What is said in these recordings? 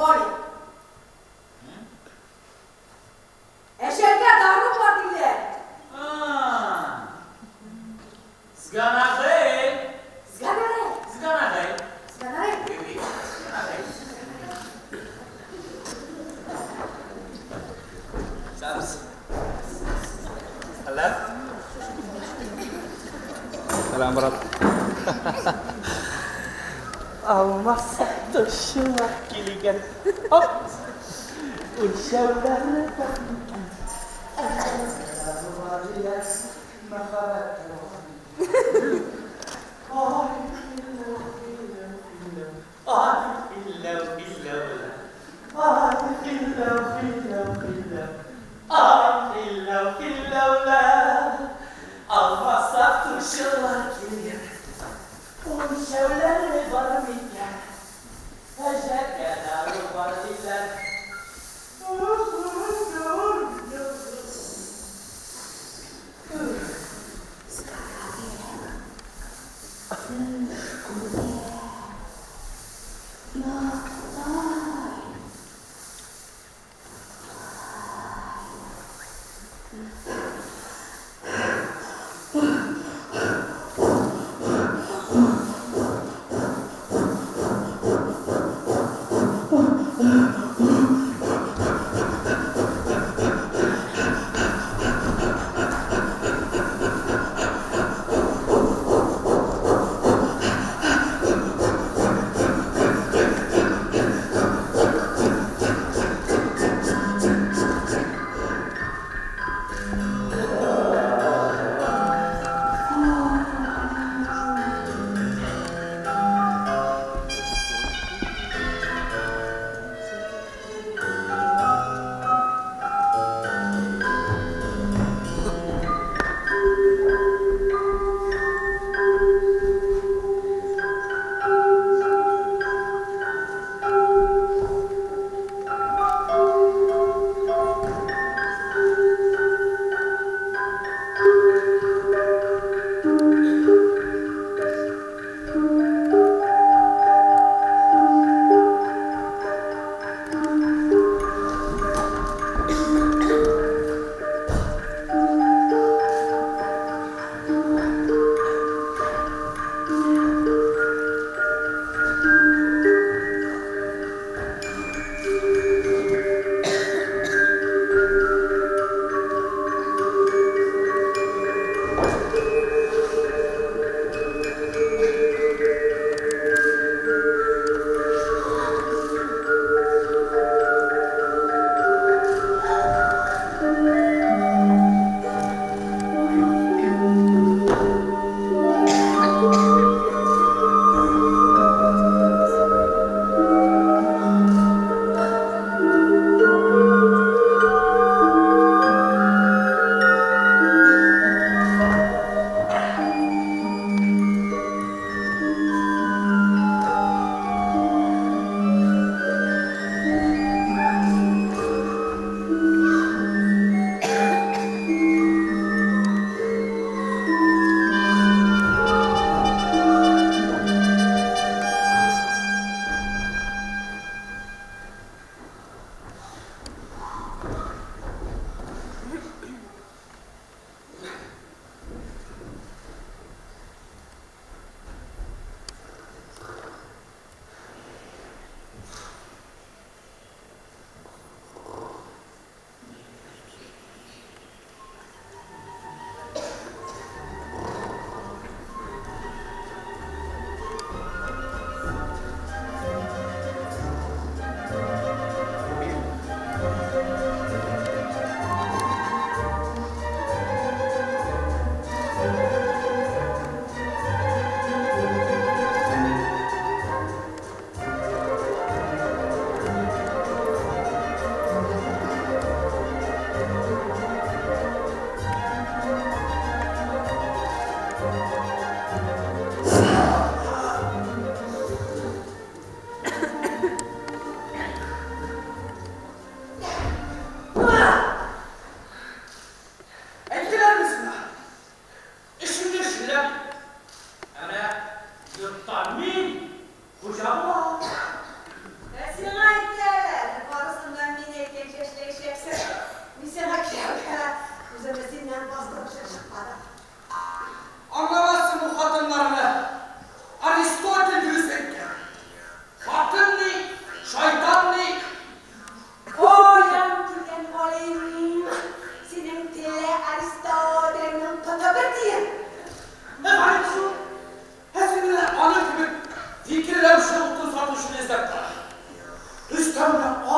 Sorry. Eşekte darlık var dile. Zganagay. Zganare. Zganagay. Zganare. Oui, zganagay. Sams. Salam. Salam berat. Almas taşımak giligen. Hop. Uçavları Almazsak turşular gelir. Un şevler var mikken. Eşek kenarı var diler.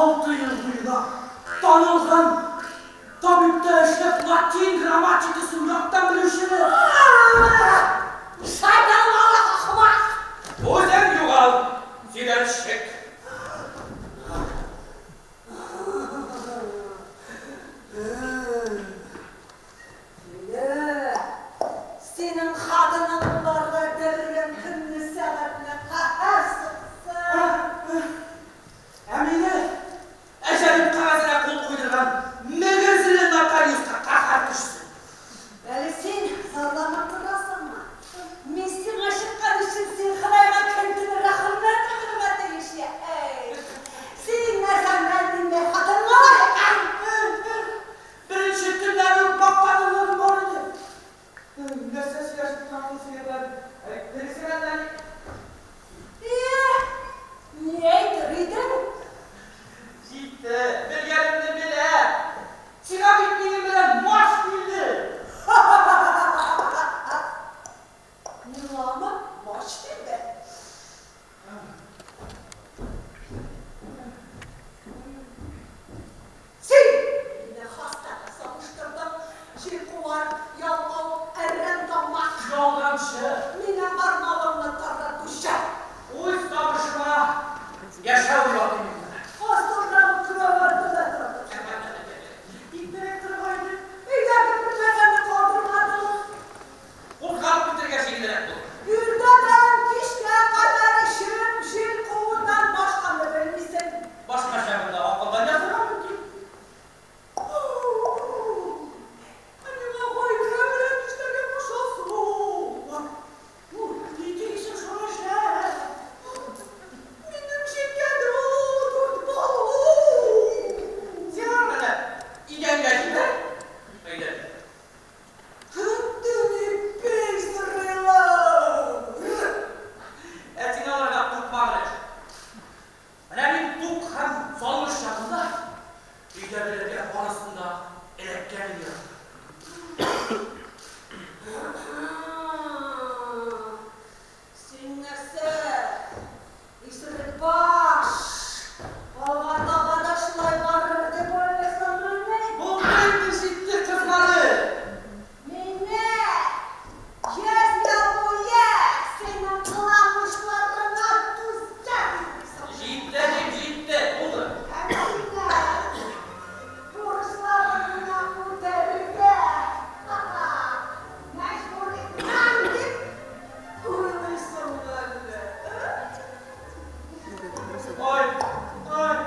6 yıl boyunca tanılgan tabipte işlep Latin gramatikasını yoktan bilişini. Şeytan Allah akmak. O'zing yo'qol, Zidanshek. Senin kadının barda dergen kınlı sebepine kahar sıksın. Emine, ecelin kağızına kol koydurgan megazili notarius'ta kahar düşsün. Böyle sen sallamak durasın mı? Miskin aşık karışın sen kılayma kendini rakımlar kırma değişiyor. Senin ne sen benimle kadın var ya. Birinci günlerin bakanının morunu. Ne ses yaşlıktan sıyırlar. Birisi benden. Niyeydi Riden? Ciddi, bir yerimde bile. Çıka bittiğini bile maç bildi. Nilama maç dedi. Sen yine hastane savuşturdun. Şirku var, yalqov, erren damak. Yoldaşı, Yine parmağımla tarla düşer. uyuz kavuşma, yaşa uyuyorum. Hastırdan kıravardı da durdu. İttirek kırmaydı. İleride bir mezarını kaldırmadın. Qo'rqib bitirgan shekilli bu. Yurdadan kişiye kadar şil kovundan başkanı vermişsin. Boshqa shaharda oqildan gapiraman ki. Anima koy kömürün üstüne boşalsın. Ne değilsin sonra şey. Benim şekerim oturdu. Sen mana igangashingda. Haydi. Kıntını bezdirirler. Aytinglarga qo'rqmag'ir. Mana men bu ham solmish chog'imda uydagilarga orasida elekkanim yo'q. Sen nesi? İsret baş. Havada arkadaşlar varır de böyle sana ne? Bu neydi sitti kızları? Mine! Yes yavru yes! Senin kılamışlarına tuzcak. Jiddi. Bo'ldi. Borçlarına bu derige. Mecburiyetten git. Uyumuşsun böyle. Oy, oy.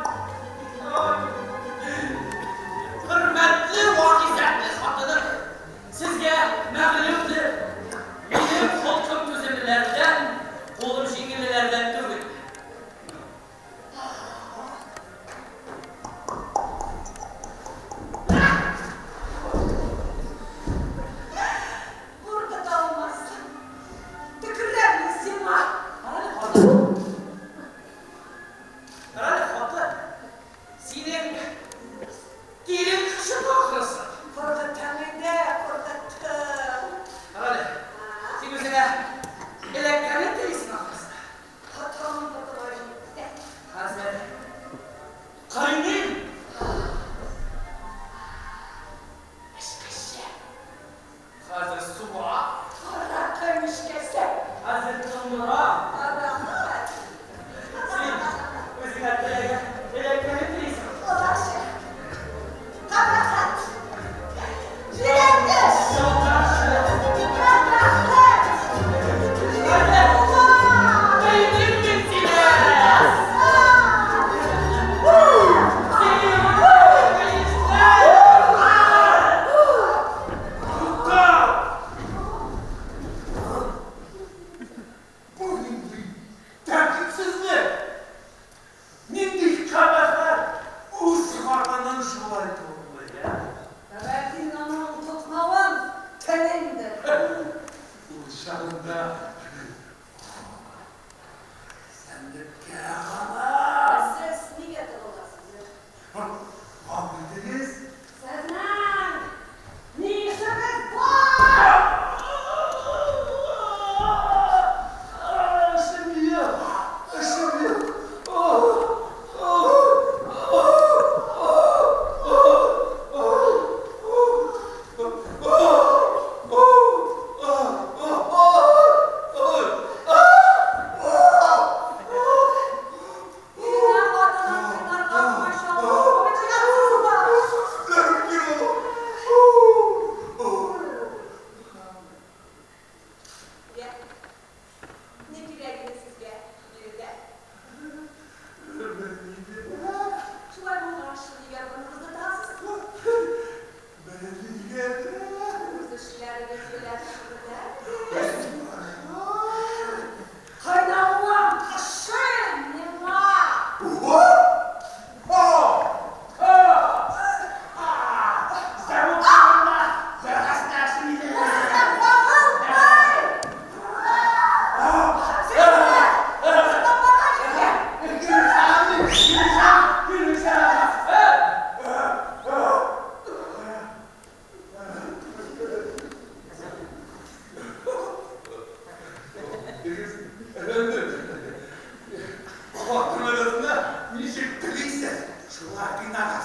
Bilirsen, şunlar dinlemez.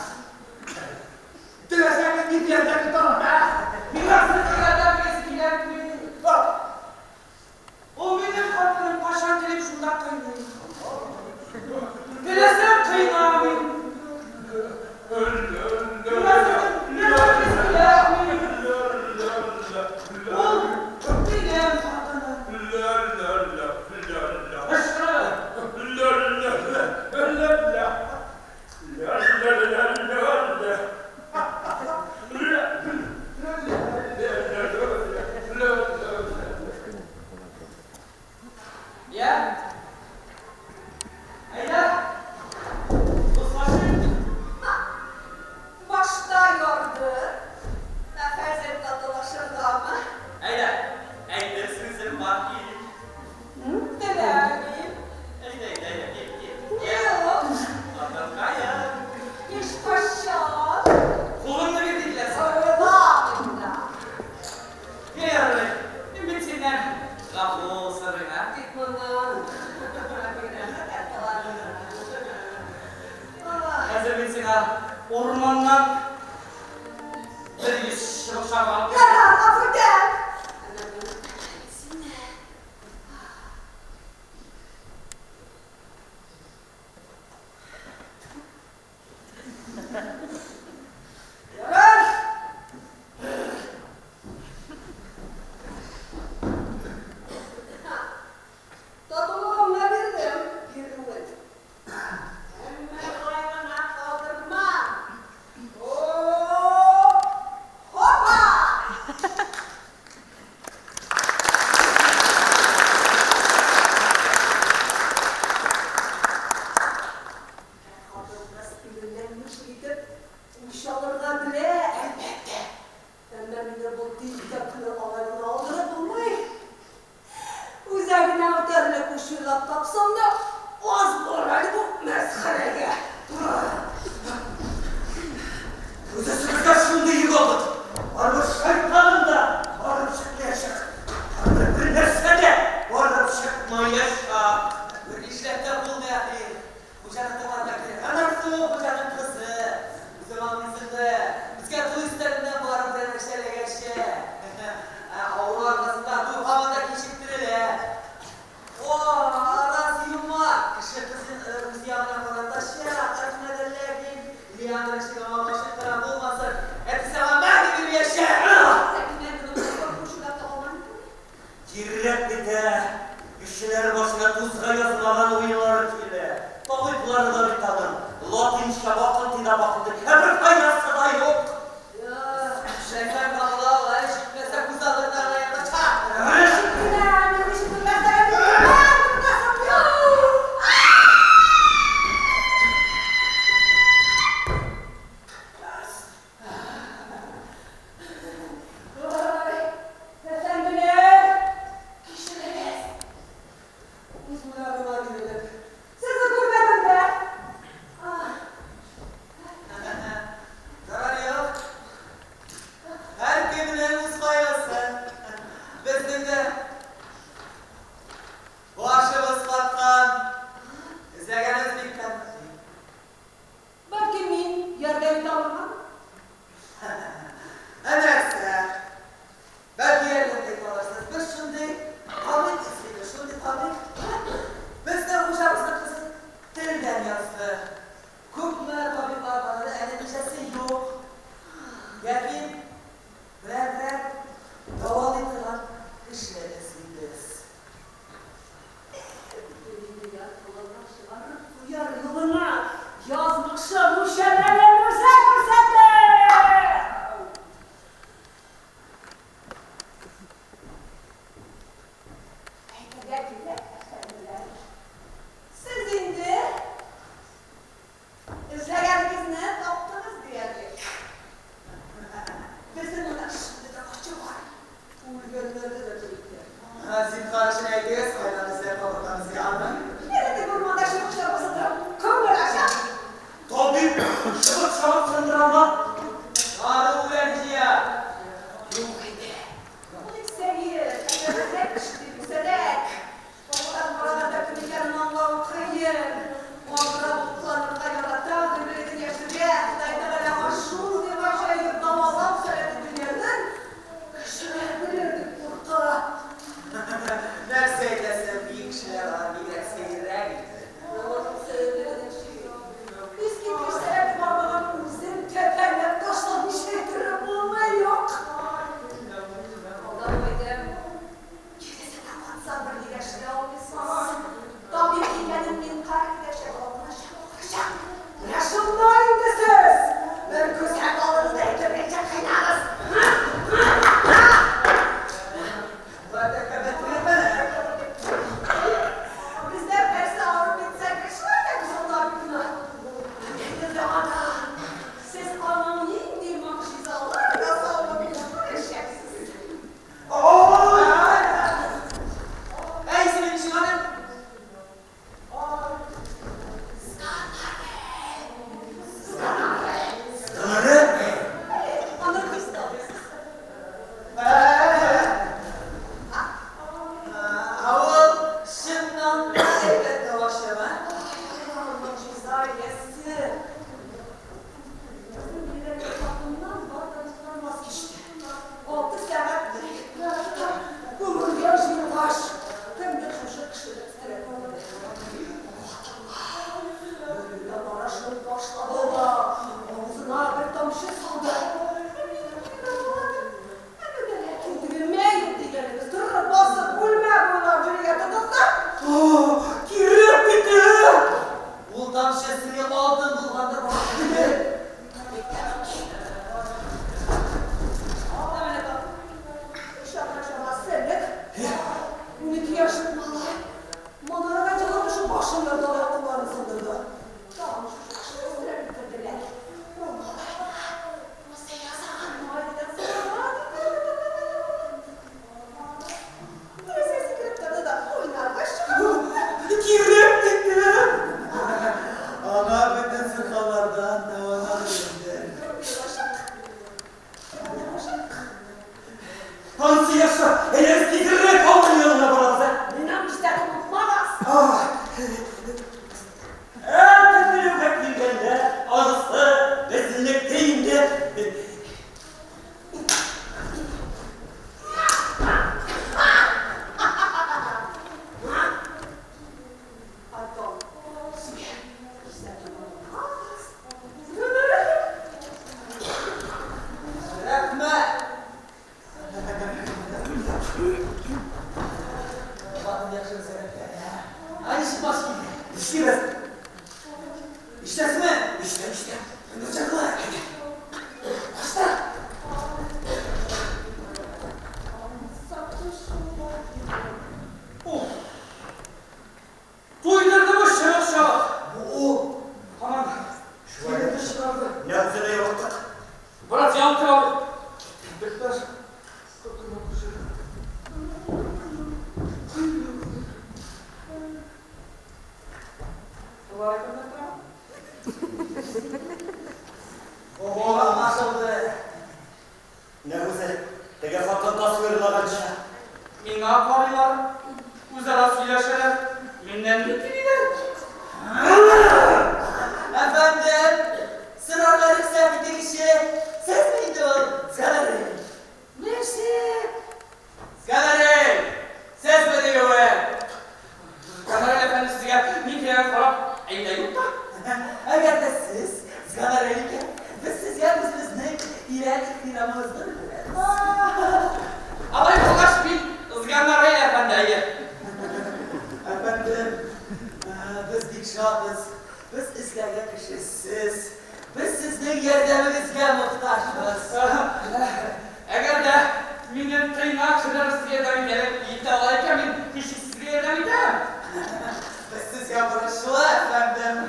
Dileseniz bir yerden tutalım ha. Biraz sıkılardan eskiler gibi. Bak. O benim kapının paşam gelip şundan kıymayın. Dilesem kıyın abi. Dilesem ne var eskiler abi. Oğlum, dilem kadını. Aşkına. Ya. Ayla. Uzlaşın. Başta yordu. Ferzet dolaşırdı ama. Ayla. Ayla sizin bakayım. Dilerim. Ayla gel. Yok. Adam kaya. İş koşuyor. Kolumla bir dikler. Bağımda. Gel. Ümitine. Lafı sarına. Gitmanın. Hazır ümitine. Ormandan bir yüz şoşamal. Gel lafı gel. Yürü. Tadımı ne bildim? Girmedim. Hemen hayvana kaldırma. Hop! Hoppa! Kadınlar sinirlenmiş gidip uşalarına bile elbette. Hemen bir de bu dil takını alanına aldırıp bulmayı. Üzerine öterine koşuyla tapsam da az morali bu meskareye. Kızısınızda şimdi yıkıldık. Varmış şeytanın da varım çıkmayacak. Tanrı bilmezse de varım çıkmayacak. Bir işlekte bulmayayım. Hocanın tabandaki anarsı, hocanın kızı. Bizim anlısında. Bizge turistlerinden varım denekşeyle geçti. Avru arkasında dur havadaki işittirile. O arası yummak. İşte kızın kızı yanına falan taşıya. Takım ederler ki. İlyanlar için ama başlık tarafı olmasın. Hepsi sevan ben gibi bir yaşa. Sekine kılımda koşuyla tapamam. Kirletli de kişiler başına tuzga yazılan oyunları ile. Tabipları da bir tanım. Latince bakıntıda bakındı. Hemen faydası da yok. Ya. Şeker kalığı var. Şükrese kuzalırdan ayağına çarp. Teşekkürler. Teşekkürler. Teşekkürler. Buradasın ya. Vay. Efendiler. Kişileriz. Bismillahirrahmanirrahim. Sizi görmedim ben. Ah. Zarar yok. Her geminin uzmayası. Bizim de bu aşımız patlan. İzlegeniz dikkat. Bak kimin yerden tamam. Neyse. Belki yerden tek olarsınız. Biz şimdi tabip istiyoruz. Şimdi tabip. Biz de hocamızın kızı derinden yazdı. Kurtlar tabip var bana da endişesi yok. Lakin birer daval edilen işleriniz. Uyar yoluna yazmışım bu şenerlerimize fırsatlar. Siz indi izleyeniniz ne yaptınız diyecek. Bizim ona şimdi de acı var. Bu gönlerde de birlikte. Sizin karşına hediyes kaynağınızı yapabakanızı alın. Nerede durmada şık şapasıdır? Kum aşağı. Tabip şıbık şabık sındırama. Ağrı uverciye. Polis seni, egerizek işte güzelek. Oradan burada kırıkan Allah'ın kıyır. Muhabbara bulutlarını kayara İşte. Duracaklar. Başla. Oh. Duydurdu mu şırık. Bu Tamam. şu an ne güzel yaptık. Biraz yankı abi. Bekler. Oho, nasıldı? Ne güzel. Tege fakir tasvirlanınca. Minna karılar. Uzara söyleşeler. Minden bitiriler. Efendim, sınavları yükselttik kişi. Siz miydin? Galeri. Merci. Galeri. Ses mi diyor bu? Kameral efendi size mikroyan falan eyle yok da. Eğer de siz galeriyken ve siz gelmişsiniz ne? İler ikramımızdır. Alay kolaş bil. Izganlar eyle efendi eyle. Efendim, biz dikşatız. Biz izleyen kişisiz. Biz sizin yardımınızga muhtaçız. Eğer de minden tıynak çıkarır size de gelip yiğit alayken min kişisizliğe de midem. Biz siz yapırışlı efendim.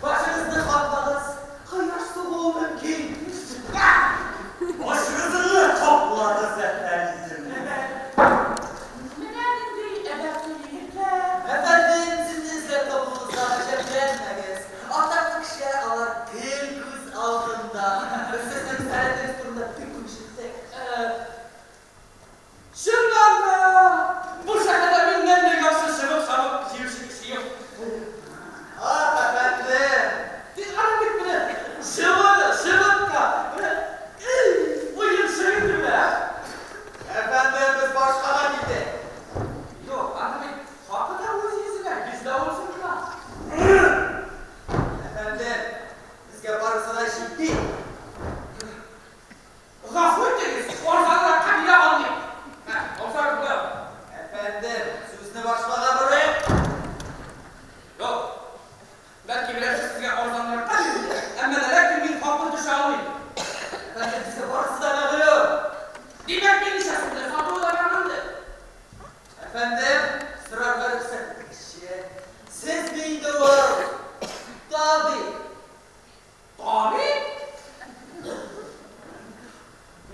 Başınızda kalkmanız hayır soğuğu mümkün. Başınızı topladınız efendim. Neden değil edepsizlikler? Efendim sizinizle toplumumuzdan şeflenmeyiz. Ataklık şey alır gül kız altında. Sizin seyrediğiniz durumda bir konuşursak. Şundan da bu şakada minden de görsün şıvık şavık şivşik. Ah efendim. Biz aradık bile şıvıkka. Bu yıl şıvıktı be. Efendim biz başkana gittik. Yok anlamayın. Hakikaten bu yüzüne biz de olsun da. Efendim biz yaparız da şimdi. Gafur deriz. Ortalığa kabile almayın. Olsa bu. Efendim sözünü başkana buraya. Yok. Belki biraz size ortamları kabile. Ama de lakin bir kapı dışı almayın. Efendim biz yaparız da ne oluyor? Demek bir nişasında satı olanandı. Efendim sıra verirse kişiye. Siz miydi var? Tabi. Tabi.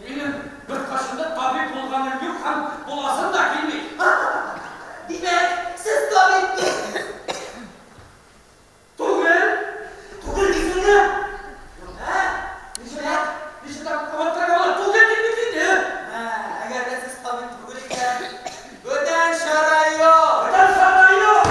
Benim bir kaşında tabi bulganım yok hem bulasın da bilmeyin. Demek siz tabi. Tuğel. Tuğel gitsin de. Ha? Niçin? Dişinden kavatlara var. Tuğel gitsin de. Ha, eğer de siz tabi tuğuliyken öden şaray yok. Neden sarayı yok?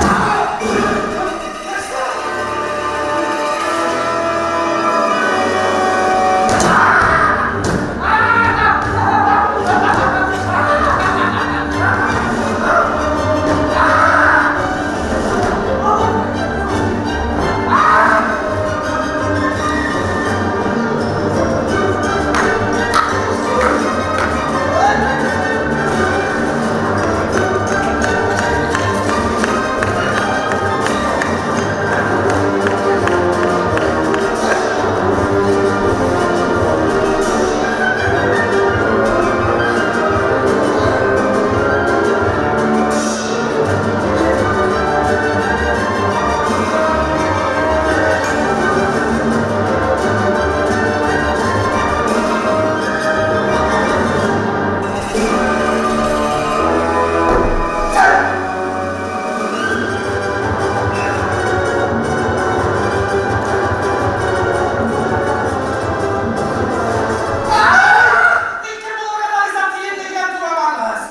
İlke bu organizatı yerine getirmemeniz.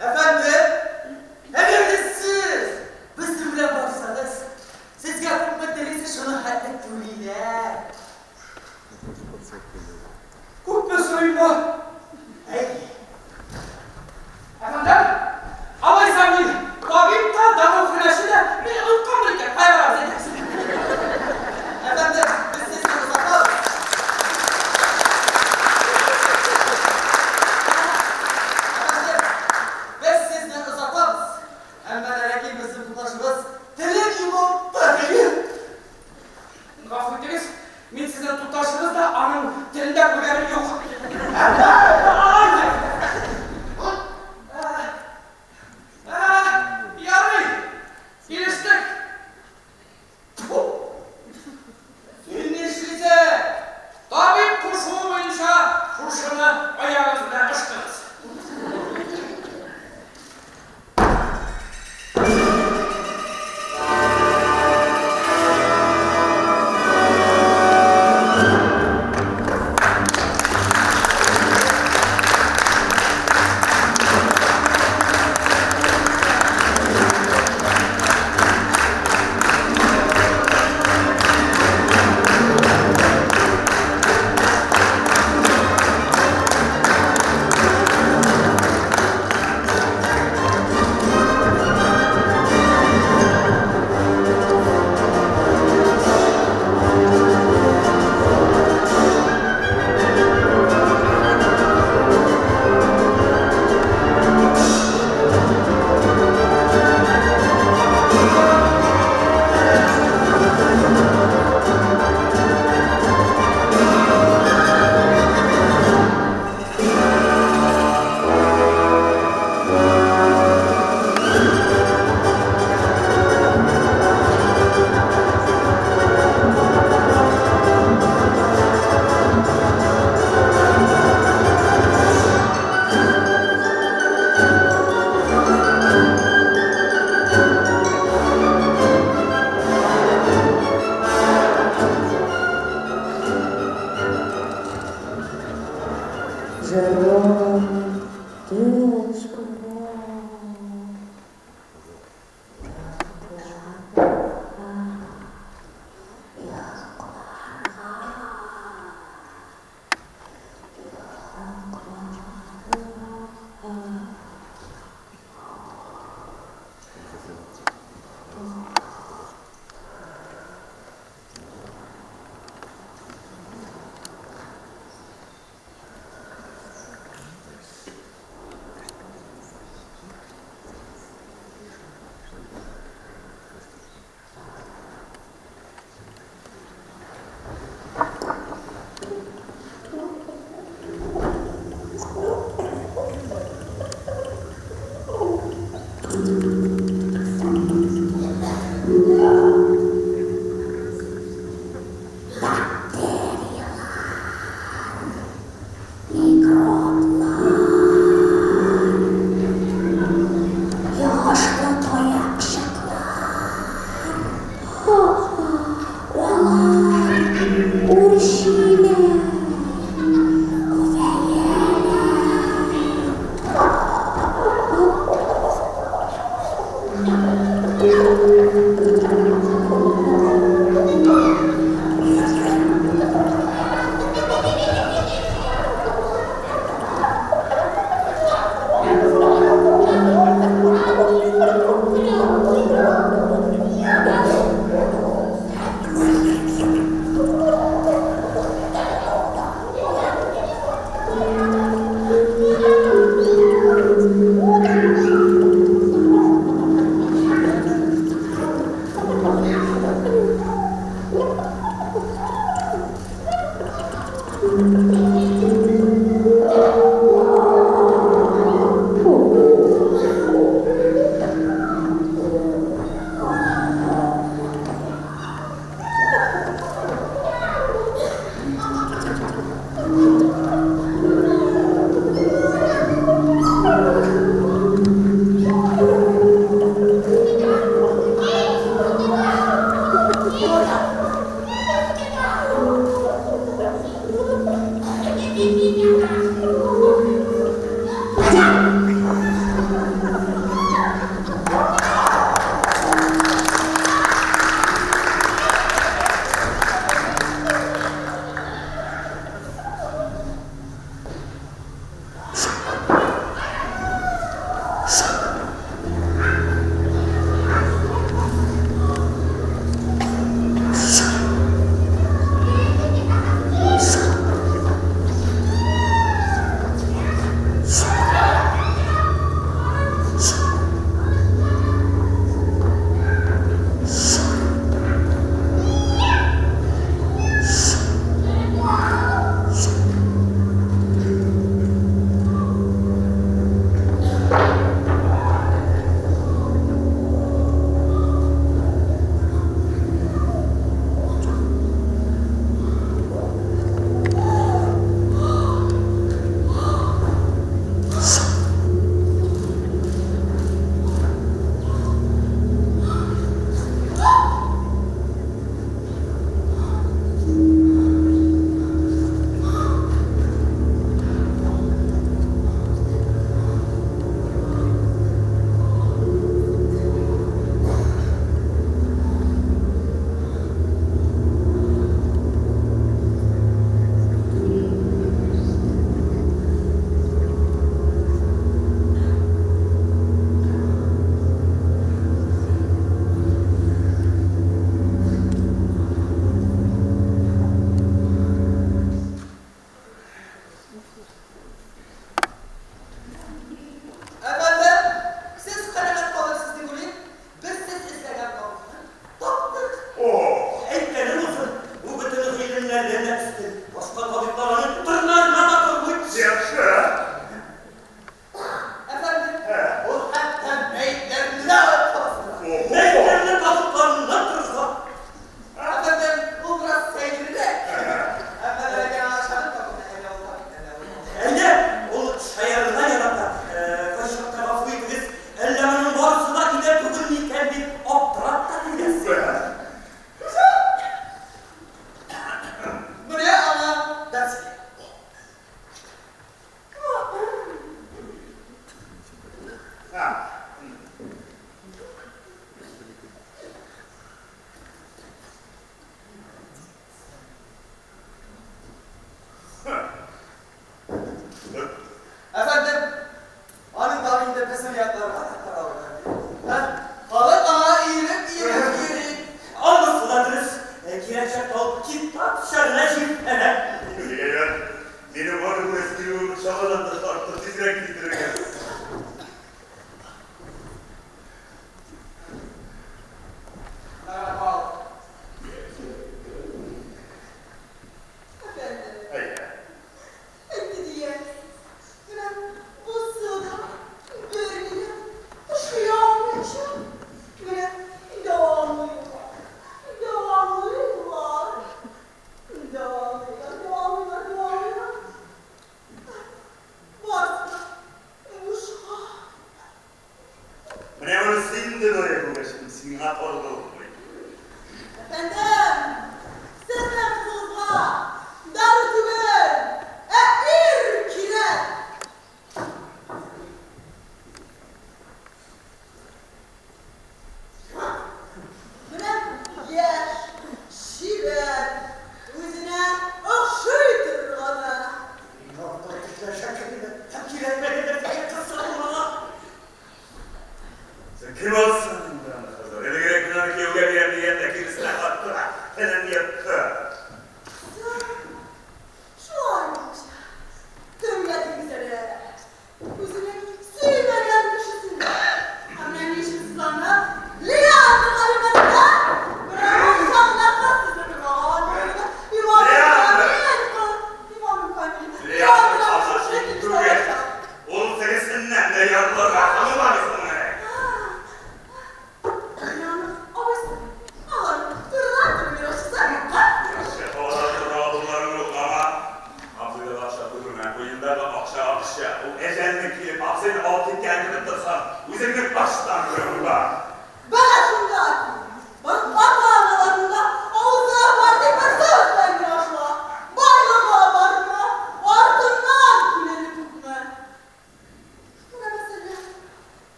Efendim, eğer de siz bizimle varsanız, siz yapıp meselesi şunu hallettiğiyle. Kutlasın bu. Ey, Efendim, alay sen bir tabip da davul kreşi de bir ılkamlık hayvar arz edersin. efendim, biz sizden uzatalım. Efendim, biz sizden uzatalım. Hemen bizim kutaşımız, telek imam dahi. Gafur bilseniz, men sizin tuttaşınız da anın dilinde bilerim yok. Yarın, iliştik. Senin işinize, tabip kurşunu boyunca kurşunu ayağınızla açtınız.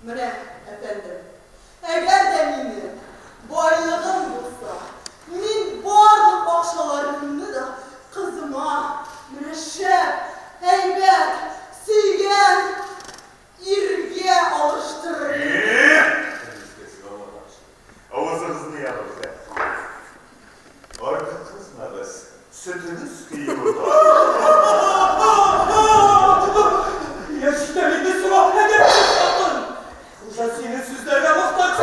Mene efendim, eğer de benim baylığım olsa, min barlı bakşalarımını da kızıma müreşşep, heybet, suygen, irge alıştırırım. Ağzınızı yalnız ya. Arka kızmadız. Sütünüz kıyımı da. Yaşıtlarında sıvah hedef tutmadın. Hoca senin sözlerine muhtaç.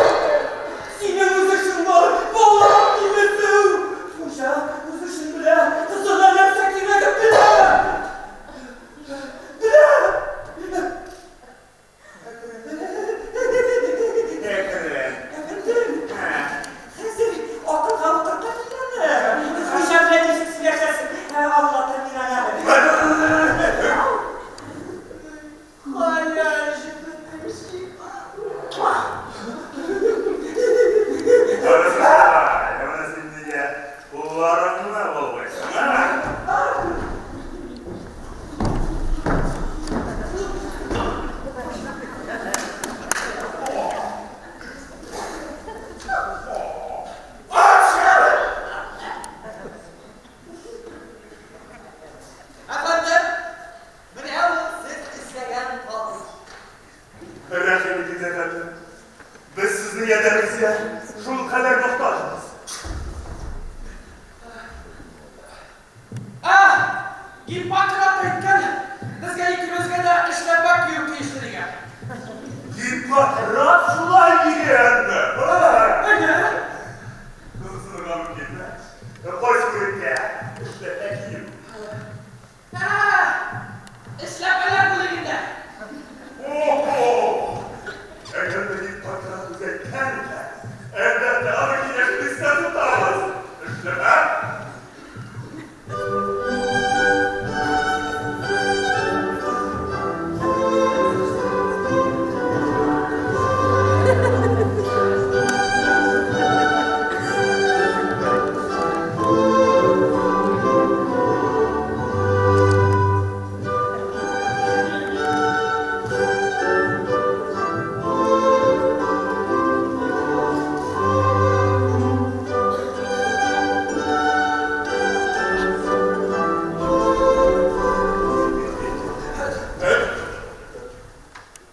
Senin uzuşun var, vallahi bilmesin. Hoca uzuşun bile, kızılar yapsak yine de bile. Ekran. Efendim, siz akıl kalıplarına mı? Hoca beni siz yaşasın. Allah'tan inanamadım. Hala şüphedir. Arasana. Hemen şimdi ya. Kullarımla olmasın ha. Efendim, mene siz isteyen tadı. Rahmetli efendim. Biz sizni yedemizga şul kadar muhtaçız. Gil Pankrat aytgan, bizga ikkimizga da ishlab bak yurtni ishlariga. Hipokrat şulay yigirdi. Aynen. Kızını gamı gitme. Koy sürükle. İşte ekiyim. Ishlabalar bo'ligida. Oho! Eğer de Hipokrat bize kendi, elbette arıkiye bizde tutarız. İşte ben.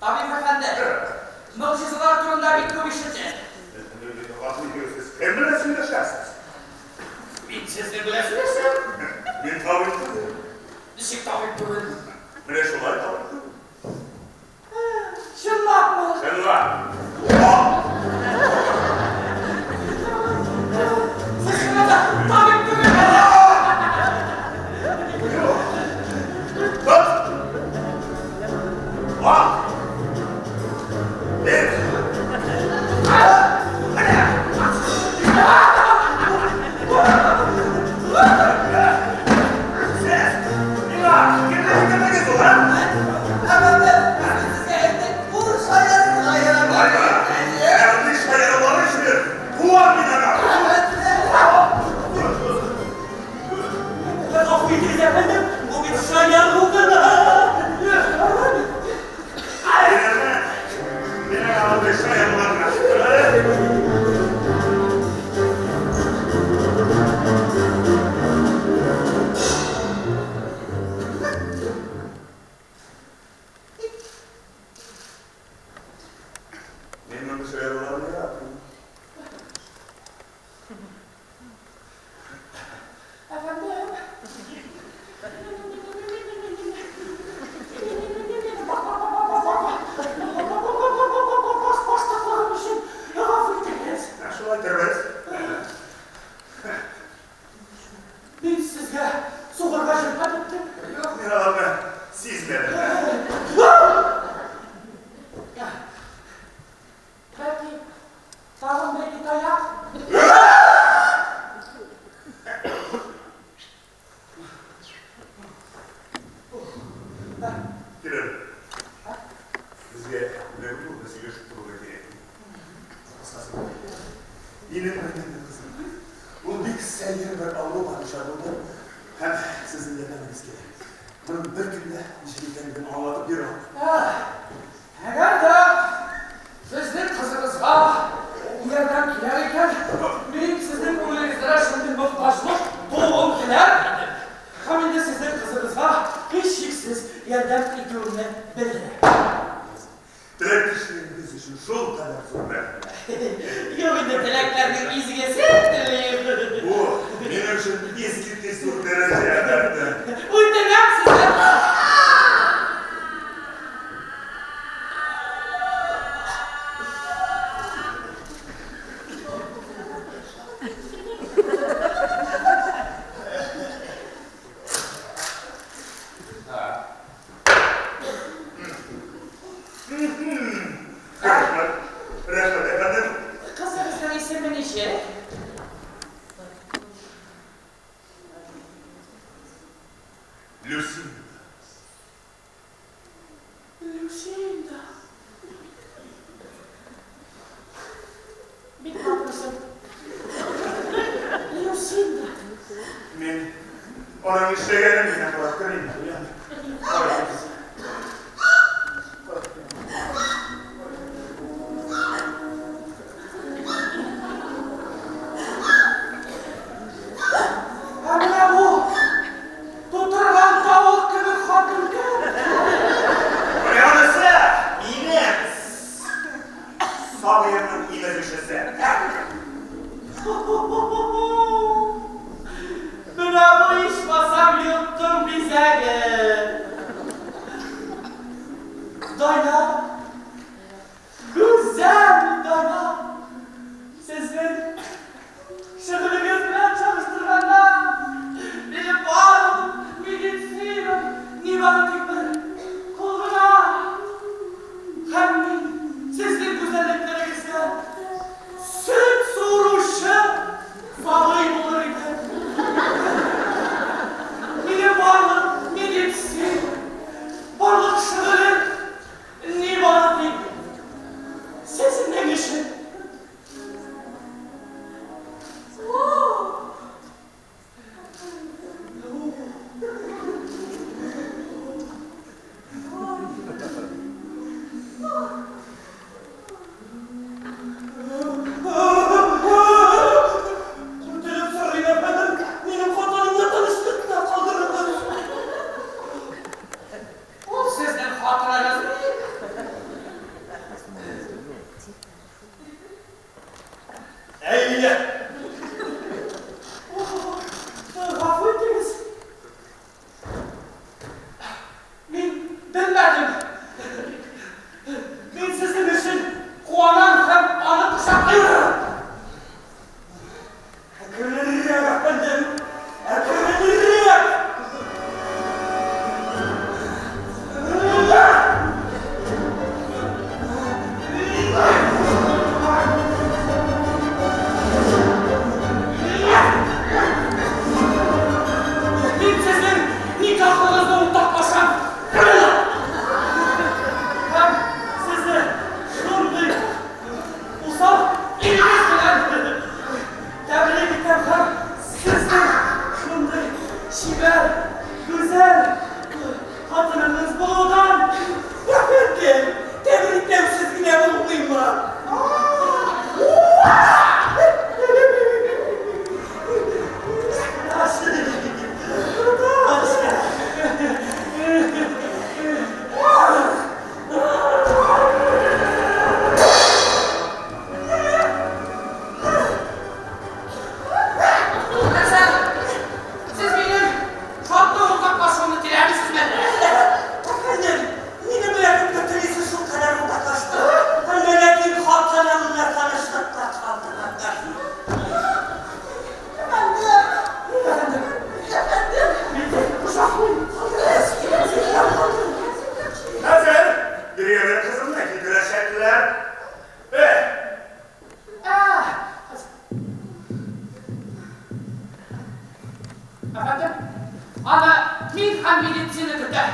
Tabip efendi, mucizeler turunda bir konuşacağız. Emre söyleşersiniz. Siz ne bilesiniz? Bir tavır. Düşük tabip durun. Mire şulay tavır. Şunlar mı? Sen var. Siz şuna da tabip durun. Tut. Bak. Bir. Ses. Bir bak. Gene geziyor lan. Efendim, size evde vur sayarım ayağına. Yanlış ayarlar işte. Kuvan bir tane. Ben affediniz efendim. Bu bir şayar bu kadar. Yine yanlış ayarlar. Benim yanlış ayarlar ne yapayım? Efendim? Şulay terbiyesiz. Ben sizge soğurga şirkat ettim. Yok ya abi, siz gelin. Belki, sağım belki dayak. Girelim. Bizge ne bu? Bizge şu problemi. Yine önemli kızım. Bu bir seyir ve Avrupa dışarıda hem sizin yetemeniz gerek. Bunun bir günde işliklerini anlatıp bir an. Eğer de için şol kadar zor. Yok indi tileklerinin iziga sertilib. Bu benim için eski tesir dereceye verdi. O'ynamayapsizlar. Rahmet efendim. Kızınızın ismi neyse? Lucinda. Lucinda. Bir kapısın. Lucinda. Men onun işleyenim yine bırakırım. Anne bu. Tuturgan tavuk gibi kadın. Yanısı İnes. Sabırının İnes düşesi. Bravo iş basam yuttum bize. Dayna. Güzel Dayna. Sizin şıkınız bilen çalıştırganlar. Benim varım, bilgisayarım, nimetliklerim, kuluna. Hem sizin güzelliklerinizle süt soruşu fahri olur idi. Benim varlığım, bilgisayarım, varlık şıkırım, nimetlik. Sizin ne işin? Kurtarıp sarayım efendim. Benim fotoğrafımla tanıştık da kaldırıldı. O sizden hatıranız değil. Eyle. Gafur ettiniz. Ben bilmedim. Ben sizin için kuanan hem anı kuşaklıyorum. Ekranırım efendim. Ekranırım. Ben sizin nikahınızda ortaklaşan hem sizi şurada usal eliniz bilen tebrik ederim hem sizin şurada şiver, güzel kadınınız bulundan Efendim. Tebrikler siz yine mutluyum ha. Siz benim tatlı ortaklaşmamı diler misiniz benden? Efendim. Yine bu yakında televizyon şu kadar uzaklaştı. Melekin halkanlarıyla tanıştık da kaldılar. Hazır. Giriyorlar kızımdaki güreşettiler. Efendim? Ama min ham meditsini türde.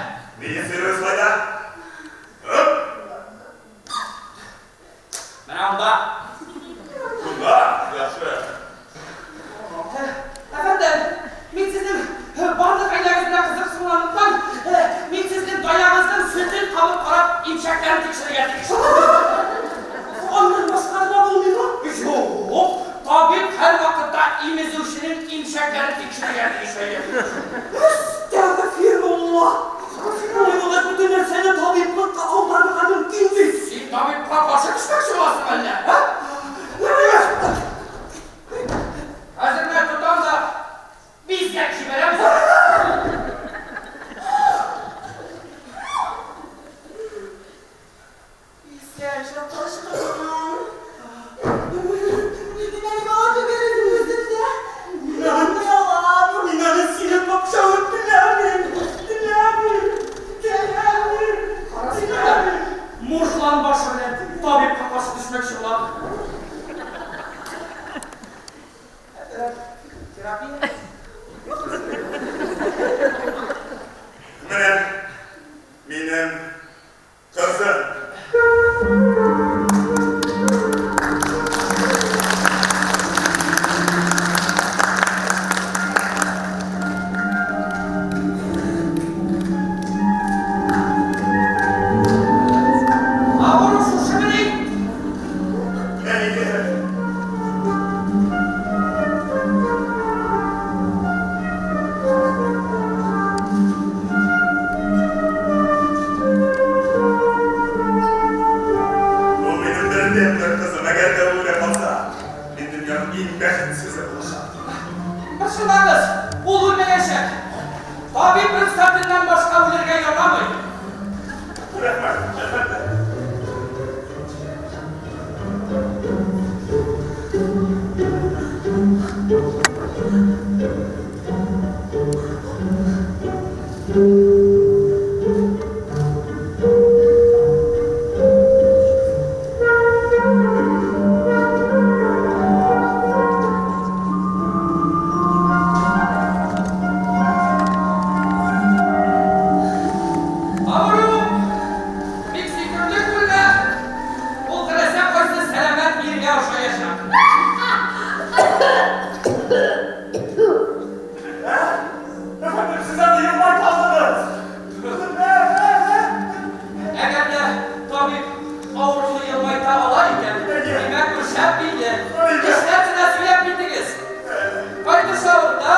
Bilgisiniz fayda. Hop. Ben onda. Bunda yaşlı. Efendim, min sizin varlık aylarınızdan kızıksınlarından, min sizin dayağınızdan sütün kalıp karab imşaklarını tekşire geldik. Ondan başkalarına olmuyor mu? Yok, tabi her vakitte imizuşinin imşaklarını tekşire geldik işte. Estağfirullah. Bu yolda bütün senin tabiplik ondan mümkün değil. Siz tabi tabip karşı düşmek olasın benimle. Ha? Hazır tutan da biz geçi veremiz. Sen çok taşkınım. Yine gördü benim yüzümde. İnanmıyorum. İnanın senin bakışağın dilerim. Murşlan başına tabip kafası düşmek olar. Terapi. Benim kızım. Ağırın şu şımını. Beni bu benim derdim bir kızım. Eğer de öyle yapmazsa bir dünyanın en beksizi olacak. Başınlarınız olur meşek. Tabip rızkatinden başka bilirge yaramayın. Rahmet efendim. Ağırın bir sikirlik bile bu krese koysa selamet bir yavşa yaşar. Efendim size bir yıllar kaldınız. Eğer de tabip ağırını yılmayta alayken demek bu şep bildi. İşler nasıl bildiniz. Haydi sağlıkta.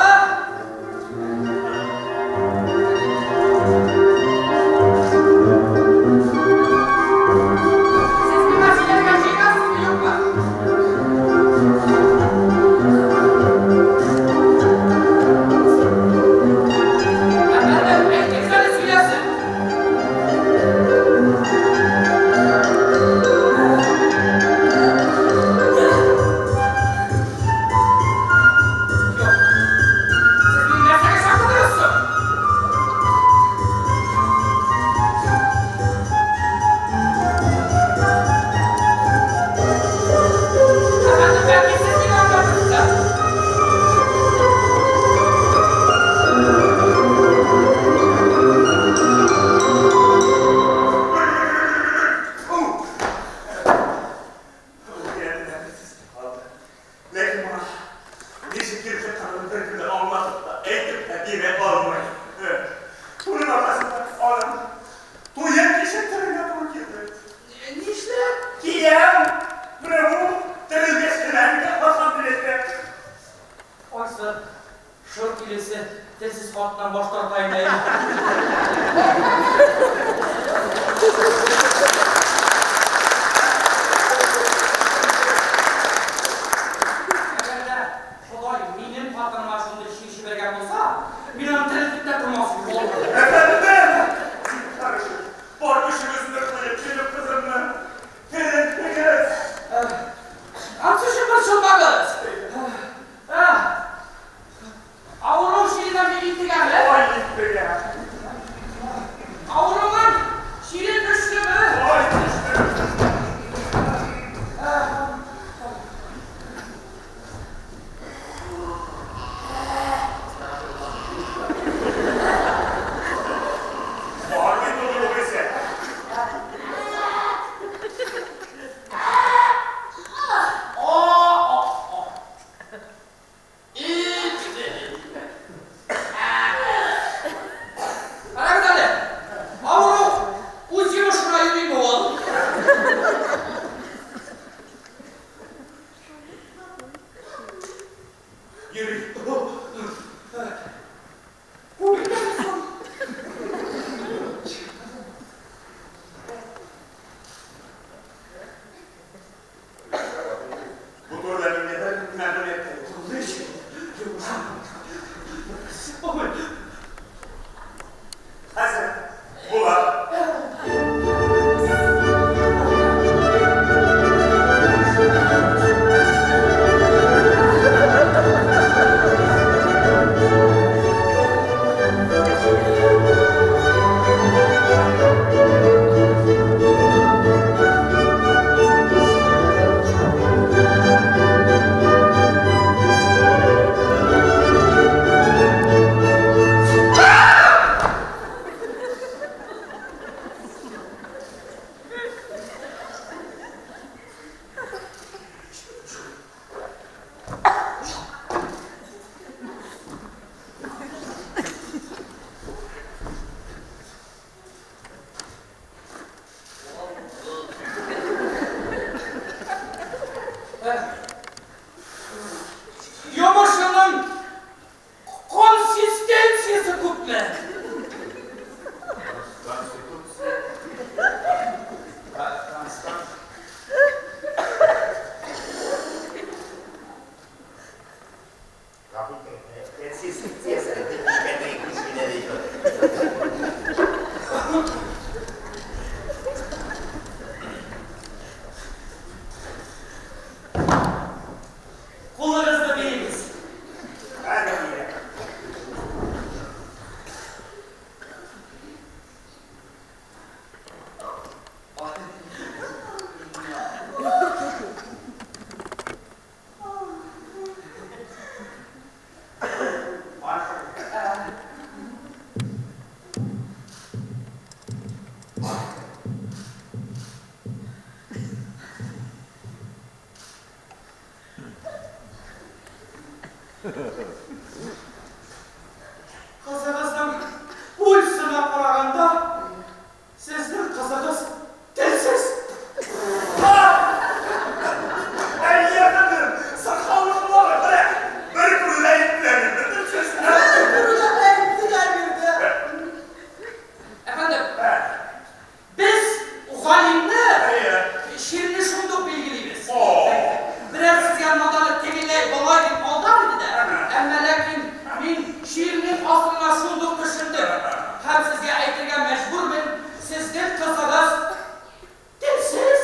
Siz bir mesele kaçırmazsınız mı yok mu? Efendim, erkekleri söylesin. Yok. Siz bir mesele sakladınız. Efendim, belki siz bir anlatırsınız. Lakin bana bir şekilde tanıdığı gibi anlatıp da eğitip de dile almayın. Bunun arkasında alın. Duyan kişi tırına doğru girdi. Nişler? Diyem, bravo, tırılgesine kafasını bilekler. Oysa şort ilisi telsiz altından başlar kaynayın. Eğer de Xudoy menin patronajımda işi bergan bo'lsa, meni tereddütte turmoqchi bo'ldi. Efendim, karışır. Borkuşunuzdur koyup çocuk kızımla. Tırılgesiniz. Antuşu pırçılmağız. Avurun şirinden bir intigarı. Vay gitti ya. Avurunun şirin düştü mü? Vay Kızınızın pulsuna karaganda sizin kızınız dilsiz. Ey yeğenim, sakallı var bre. Bir kurulayıp verin, sesini. Efendim, biz Halim'le Hayır. Şirin'i şunduk bilgiliyiz. Oo. Birer siz yanmadan teminle balaydım aldar idi de. Emme lakin min Şirin'in aslına şunduk düşündüm. Hem sizge aytırgan mecbur ben sizden kızınız dilsiz.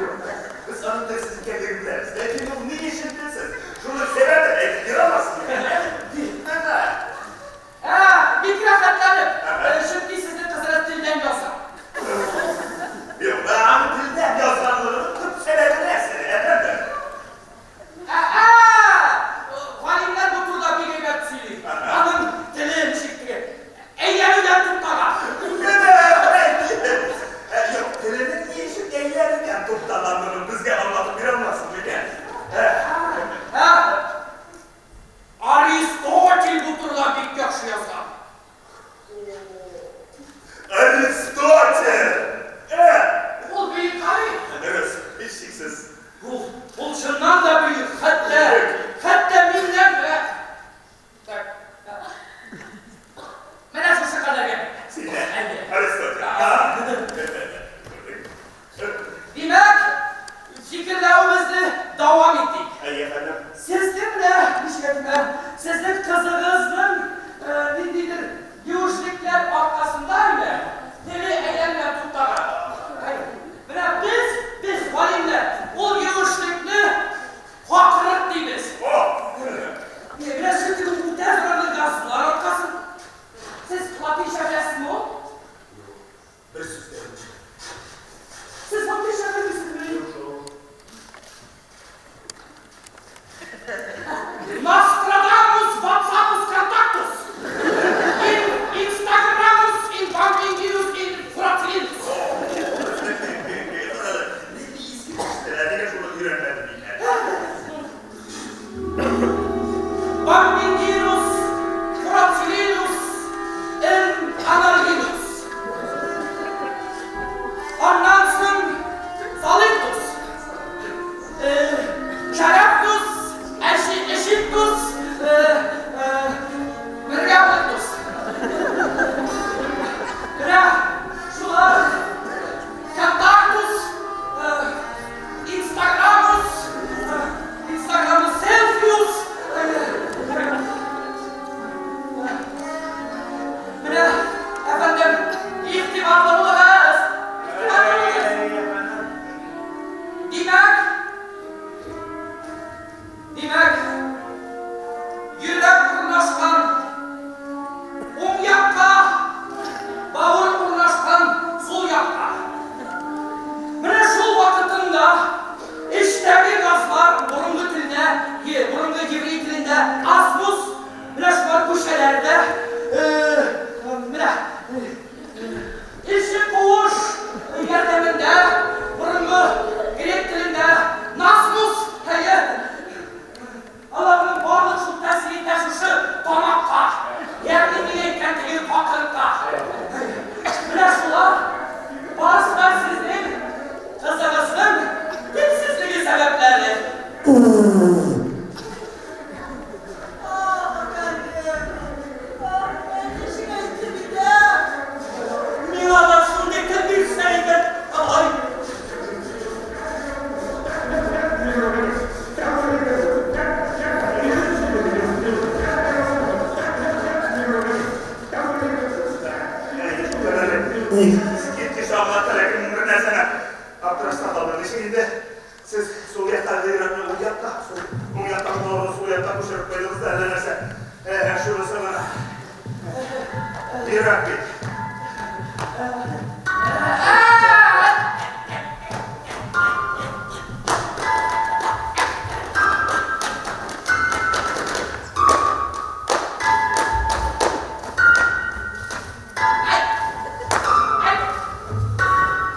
Yok, kız hanım da sizi kendini biliriz. Belki bu ne işindesin? Şunu sever de belki giramazsın. Bir kıyafetlenip şimdi sizin kızınız dilden yazsam. Yok, ben dilden yazanlarını 40 senede neyse efendim. Halimler bu turda bir gıybetçilik. Anın dilim çıktı. Eyyarıdan tutmağa. Yok, dilinin işin ellerinden tuttanlarını bizge anlatıp giramazsın. Aristotel bu turda bir yakşı yazar. Aristotel. Ol büyük karı. Evet, hiç şiksiz. Ol şundan da büyük. Hatta minler ve... Mene şu kadar yemek. Sine, Aristotel. Demek fikirlerimizi devam ettik. Ey efendim. Sizin kızınızın nedir? Görüşlükler arkasındaydı. Deli eğlenme tutara. Biz Halimler o görüşlükle fakırlık değiliz. Biraz şimdi bu tezgahlı gazlar arkası. Siz Fatih Şefesi mi o? Bir süslerim. Siz Fatih Şefesi misiniz? Nostradamus, Vapsamus, Contactus. In Instagramus, in Bambingius, in Fratilinus. Bir ismi işte, şunu öğrenmedim yine. Bambingius, Fratilinus, in Analginus. Annansum, Salictus. Caraptus, Eschiptus, Mergaptus. Şular, Contactus, Instagramus Selfius, efendim, ihtibarlı olacağız. Demek, yürek urnaşkan, yakka, bağır urnaşkan sol yakka. Mene şol vakitinde işteki gazlar burungu tilinde, burungu gibri tilinde asmus, mene şular kuşelerde, işi koğuş yerdeminde, burungu grek tilinde nasmus, Allah'ın varlık şu tesiri teşvişi damakta, yerli bilirken değil fakırlıkta. Şular, bazılar sizin kızınızın dilsizliği sebepleri. Milalar şundaki bir şeyden ay. Gitti anlatarak umuruna sana. Abdurrahman Allah'ın şimdi siz Suriye'den verirler Suriye'den doğru Suriye'den bu şarkı koyduğunuz derlerse şunu sana bir Rabbi.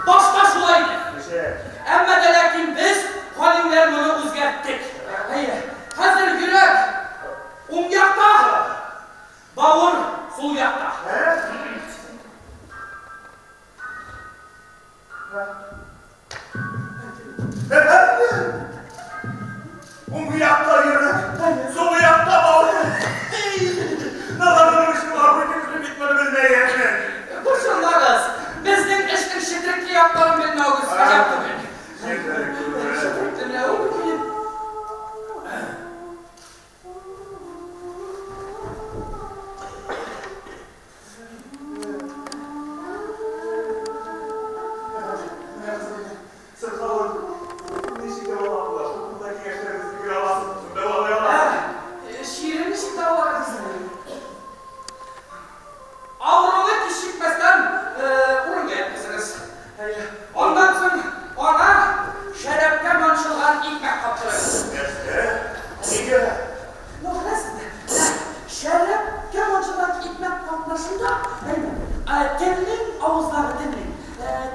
Başta şulaydı. Bir şey. Emme de lakin biz Efendim? Bu yakta yürü, solu yakta bağlı. Ne kadar var bu kimse bitmedi bilmeye yemin. Kurşunlarız. Bizden eşlik şidretli yaplarım bilmeğiniz. Acayip beni. Ne oldu ki? Şiirin işi var bizim. Avralık işitmezden urun yapmışsınız. Ondan sonra ona şerefte manşılgan ikmek kaptırırız. Yok resmen. Şerefte manşılgan ikmek kaptırışında telinin ağızları telinin.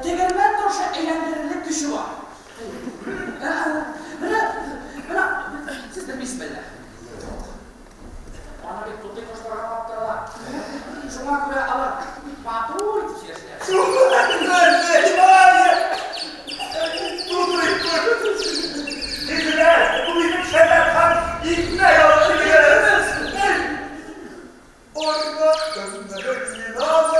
Tegelmen torşa eğlendirilip güçü var. Siz de bismillah. Bana bir tutup koşturma kaptırırlar. Şuna göre alır. Patrol içerisinde. Bu bizim şereften ilk ne yalan biliriz. Orada gözümde zinalar.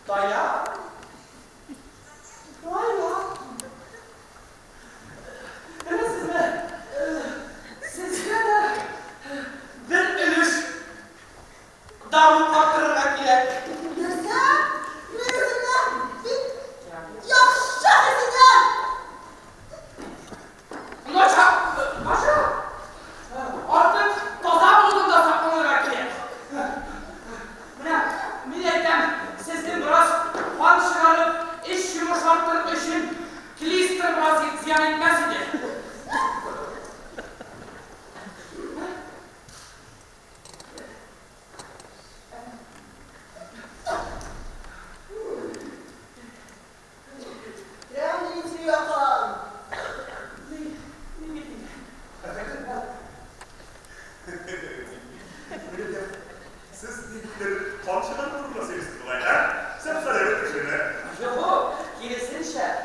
Daya. Sizde de bir ölüş davul kaptırırlar gerek. Maşa! Artık toza buldum da saklanırlar gerek. Milletten sizden biraz fan çıkarıp iş yumuşattırıp işin klister biraz ziyan etmez idi. Siz komşudan mı durmasınız olaylar? Sen söyle bir şeyler. Yok, gerisin işe.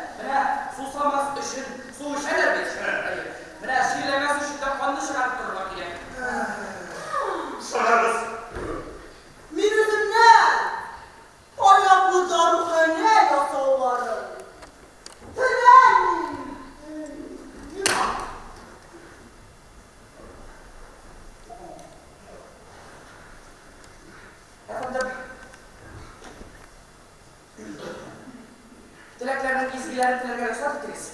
Susamaz işin, su işeler bir şey. Şiirlemez işinde kanlı şırak durmak gerek. Sorarız. Efendim, dileklerinin izgilerini dilerlere sordunuz.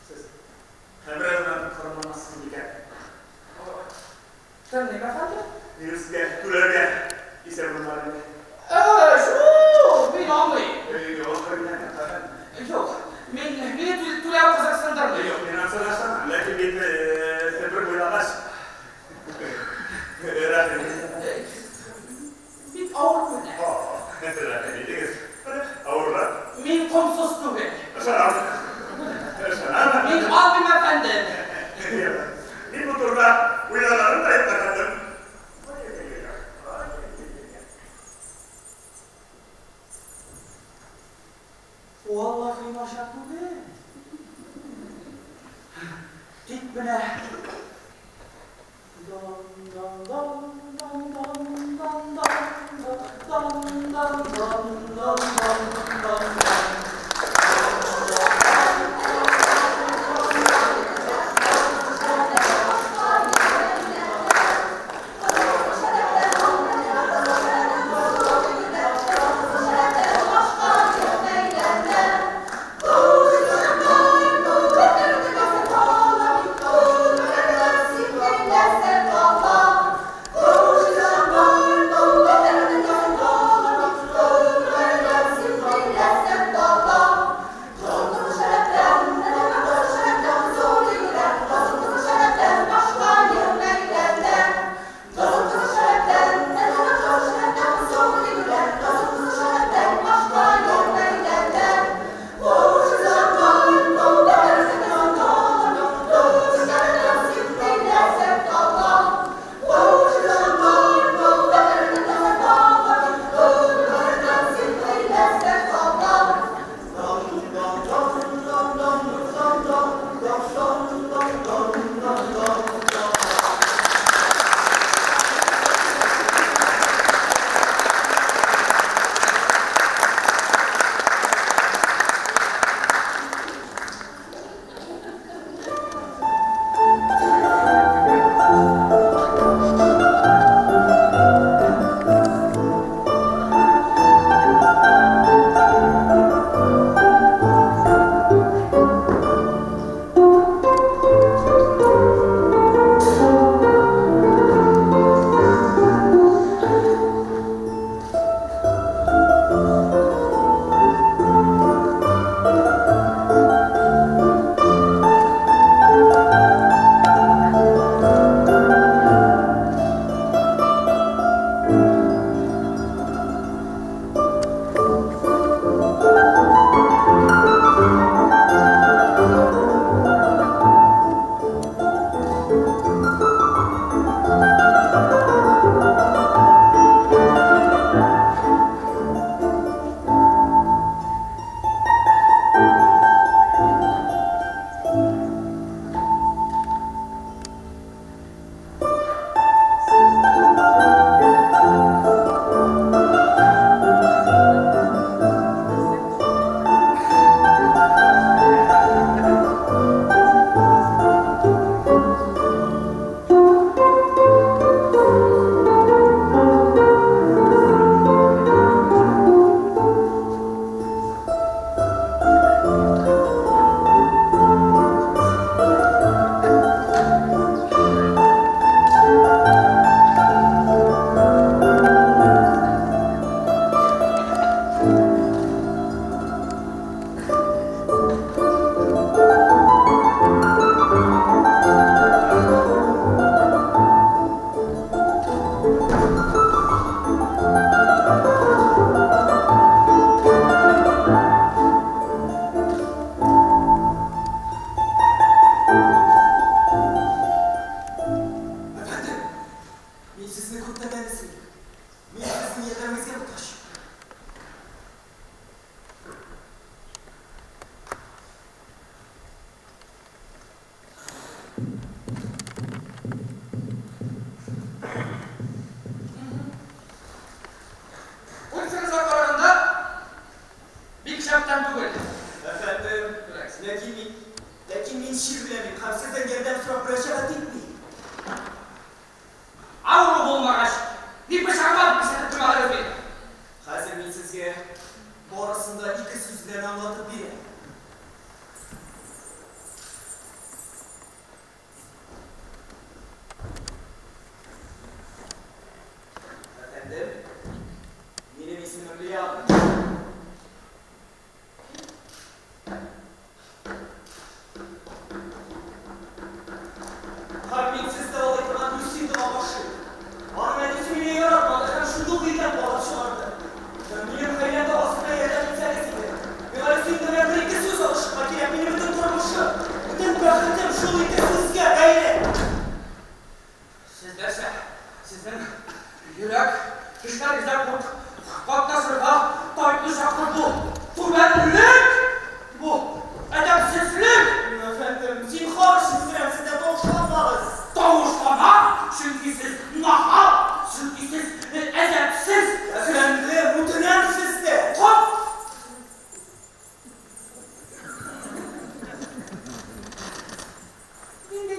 Siz Emre'den korunmasın diye. Tanıyım efendim? Birisiyle, Türev'e, ise bunların. Ben anlayayım. Yok, Yok, beni Tulav Kazakistan'dan mı? yok, ben arkadaşlar, lakin bir tebrik uyulamış. Bir ağır güne. Avrular. Min komsuz güve. Selam. Selam. Min abim efendim. Bir bu turda uyarılarını da yapmadım. Vallahi maşak bu be. Git bine. Dan dan dan dan dan dan dan dan dan dan dan dan. Men sizni kurtarmanizim. Men sizning yordamingizga muhtoj. Uykunuzun kararında bir şarttan tugul. Efendim, lekin men şiir bilemin. Ham sizden yerden so'rab birashara tekmeyim. Avru bulmagaç. Bir bıçaklar bir seni kırmaları bir. Hozir men sizga borasında ikki so'z bilan anlatib beraman. Efendim, benim ismim Liam. Kalbinsiz de olayından Hüsnü başı. Ahmet ismini yaratmadı, hem şu duluyken dolaşıyordu. Benim hayalde aslında yerden meselesiydi. Ve arasında ben bir iki söz alışmak ile benim bütün durmuşum. Bütün bıraktım şu iki sözge gayret. Sizlerse sizin yürek, işler güzel kurt, katlasırda taytlı şakır bu. Tübenlik, bu edepsizlik. Efendim, zinhar şimdiren size doğuşlanmağız. Doğuşlama, çünkü siz nahal, çünkü siz edepsiz. Efendim, muhtenemsiz de. Kop! Şimdi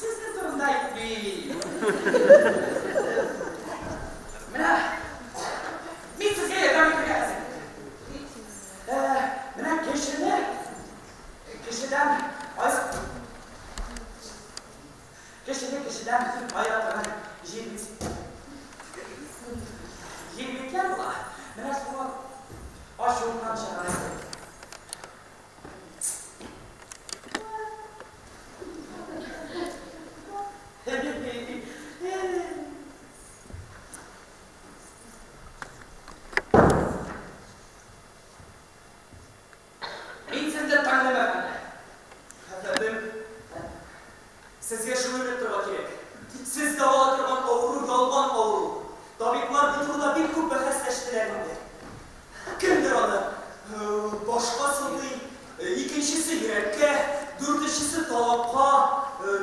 siz ne durumdayız bir? Mene, bir sizge yerden bir gelsin. Mene kişiden hayatına 20'ler var. Mene sonra aşığından çağırıyor. Ben sizi de tanımam efendim. Efendim, sizge şunu bildirmek gerek. Siz davalatırman oğru, yolban oğru. Tabiplar bir turda bir kubbe hasleştiler indi. Kimdir onu? Başkası değil. İkincisi yürekke, dördüncüsü talapka,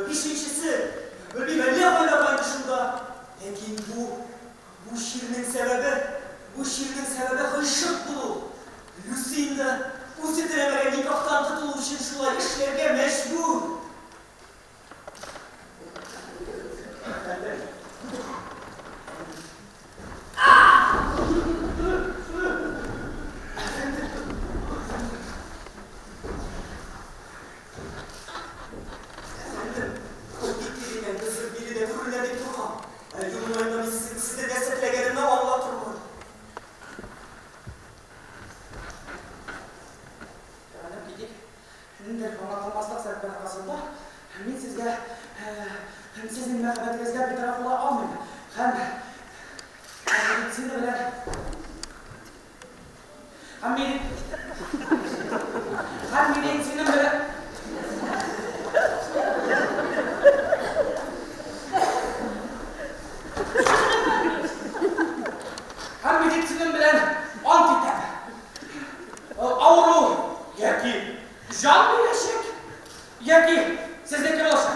beşincisi bir belli yapmayla dışında. Lakin bu şiirin sebebi hışık bulu. Lucy'nin bu titremeye nikahtan tutuluş için şulay işlerge mecbur. Sizin merhametinizden bir taraf olarak almayın. Hem benim senin böyle hem meditsinin bilen antitem, avru, yaki, can birleşik, yaki, sizdeki olacak.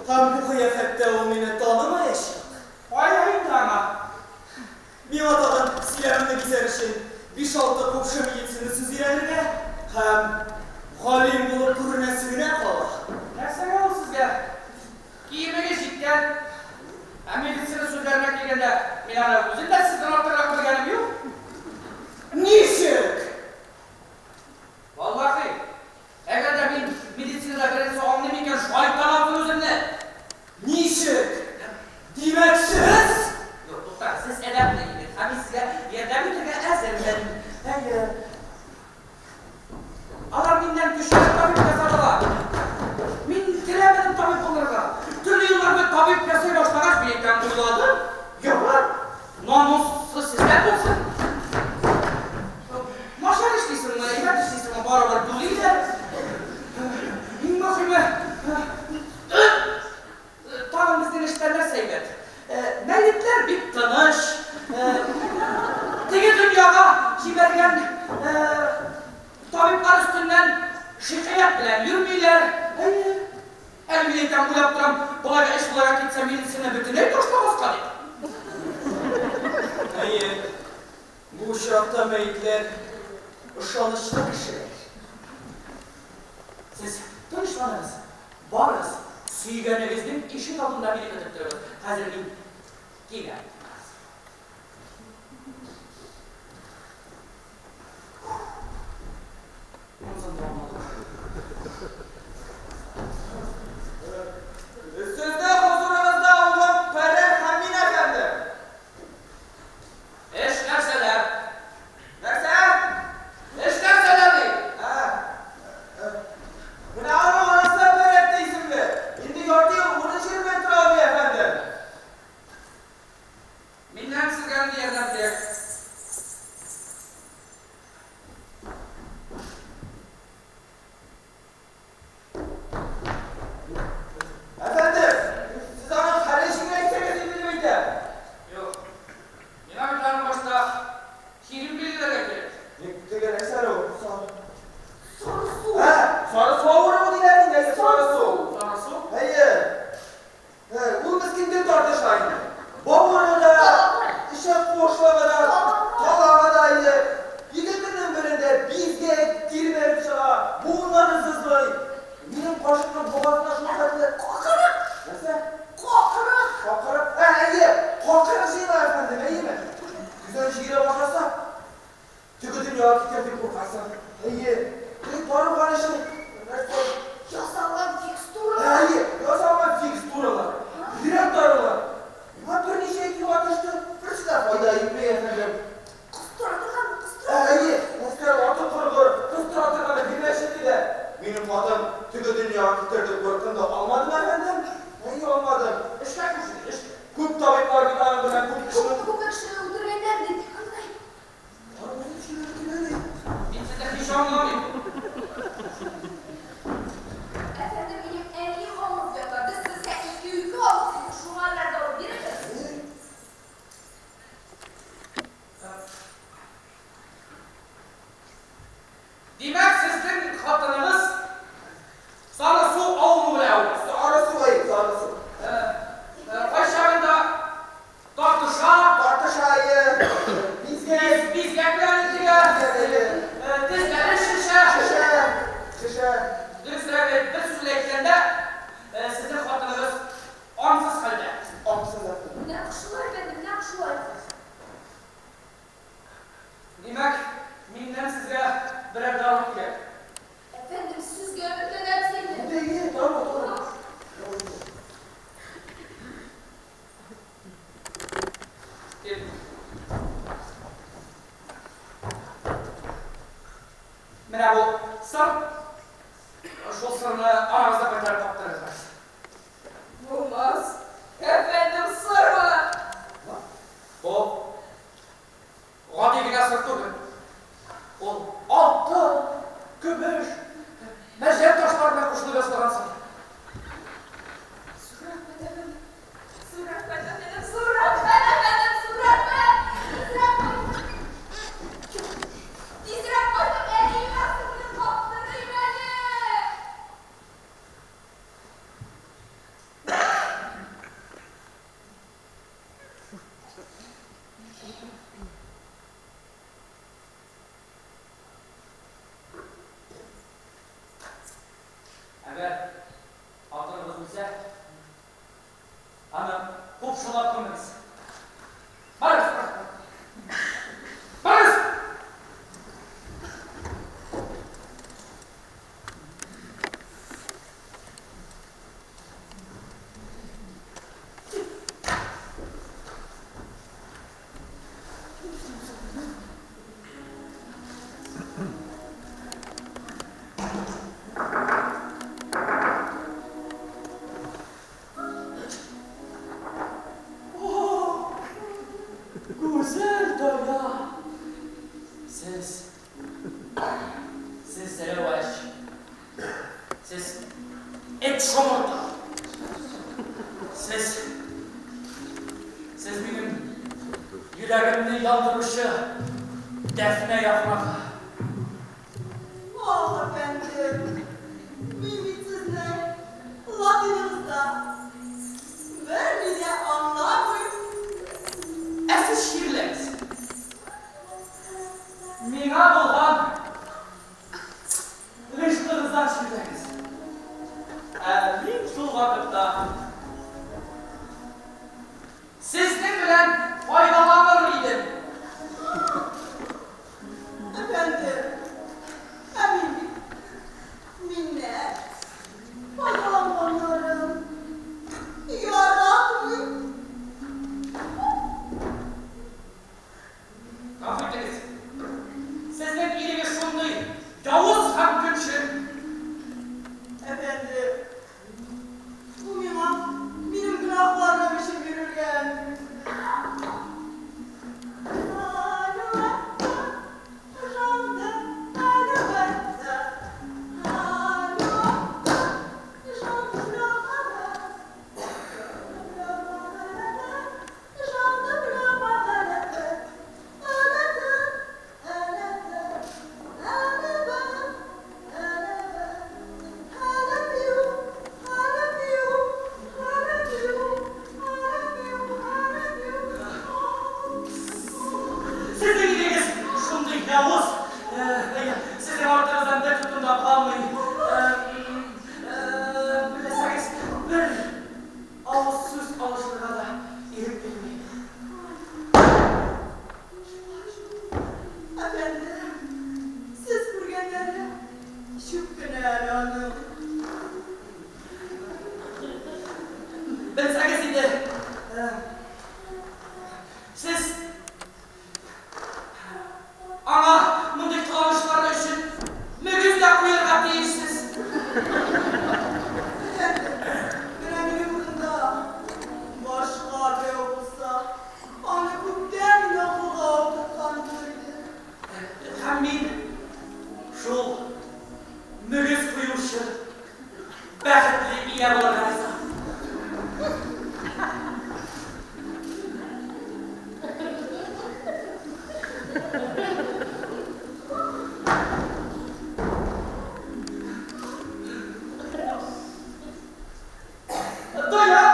Hem bu kıyafette o beni tanımayacak. Hayır ama. Bir atadan silerimde bizer için bir şalta kopşu militsini süzülerine hem halim bulup kurunasına kalır. Nəsə olsun sizə? Giyimini cidden, medisini sözlerine gelende Milana özün de sizden ortalığa gelip yok. Niçin? Vallahi, eğer de bir medisini de verirse anlamayken şahittan aldın özünle. Niçin? Demeksiz? Yok doktor, siz edepli gidin. Hani size yerden bir kere eserler. Hayır. Alarminden düşen tabip yazarlar. Min dilemedim tabip onlara. Türlü yıllar ve tabip piyasaya başlanaş bir ekran uyguladı. Yok lan. Namussuz sizden olsun. Maşar işliysin bana, imet işliysin bana. Bu aralar duluyla. Bin bakayım. Tamam bizden işlerler seyret. Mellitler bir tanış. Tege dünyada kibergen tabipler üstünden şikayet bilen yürümeyler. El bileyken bu yaptıran kolayca iş bularak gitsem yenisine bütün ev doşlamaz kalayım. Hayır. Bu uşakta meyitler ışanışlı kişiler. Siz tanışmanız, varız, suyganınızın işin altında biri götürtürüz. Hazırlayın, giyin. Sizde huzurunuzda olan Peder Hamin Efendi. Eş nerseler? Nerede? Eş nerseler? Ha. Bu ne ama anasına böyle isimli. Şimdi gördüğüm bunu Şirmet Rabi Efendi. Eğer adınız ise hemen kopşalar koymayız. Barış! Barış! Güzel daya. Siz Zelevaş. Siz et şomurda. Siz benim yüreğimni yandırışı defne yapmak. Ah efendim, mimitsizler, Latinimizde. Ver bize anlamayın. Esiz şiirleriniz. Mina bolgan rışkınızdan şiirleriniz. Min şu vakitte sizden bilen faydalanır idim. Efendim, eminim, minnet, pazarlanırım, yaratmayın. Affediniz. Sizden ilimi şunluy, Yavuz Hakkı'nın Efendim, bu benim günahlarım için verilgen. sizin iliniz şunluy, Yavuz. Sizin ortanızdan da tutun da kalmayın. Bileseniz bir ağız söz alıştığına da ilim bilmeyin. Efendim, siz burgenleri şükrüne hanım. Bileseniz indi. Siz ana bunday kılavuşlar için mügüzle kuyurga değilsiz. Efendim, görevimin bunda başka bir olsa, hani bu den yokluğa oturtkanlıydı. Həmin şu mügüz kuyuşu bəxtli ilə olaraqsa. Daya!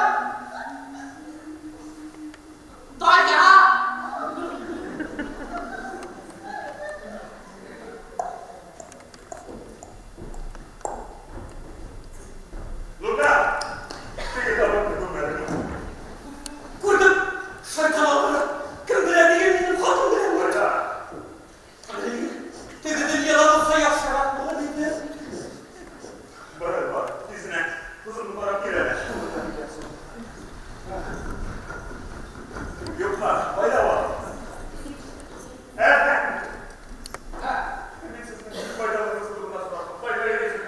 Daya! Luka! Peki tamam kızım benim. Kurdum. Şarkılarını. Kırmızıları yemeğini kaldım bile. Burada. Dededim yalan olsa yaşamak bana dedi. Böyle bak. Dizine. Kızım bana bir ele. Yok lan. Bayla var. Evet. Faydalarınızı durmaz bak. Faydaya geçin.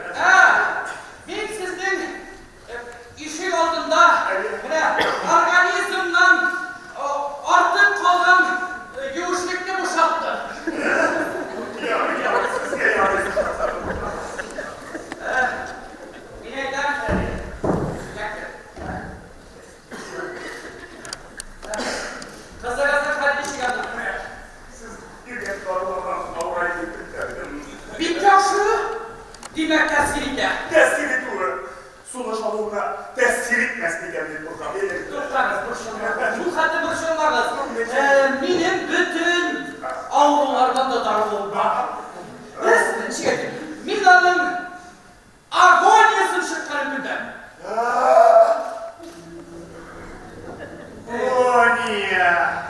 Ben sizin işi olduğunda organizmden artık kalan yuvuşluklu boşalttı. Siz gel ya. İnekler kasa kardeşi geldi. Siz bir genç varlılardan avrayı getirdim. Bir kaşı demek tesirinde. Tesiri turu. Sonuç alımına tesir etmesini geldi program. Dursanız boşanma. Bu kadar boşanmaz. Benim bütün avrulardan da darılım var. Milan'ın Argonya'sını çıkarım birden. Agonia.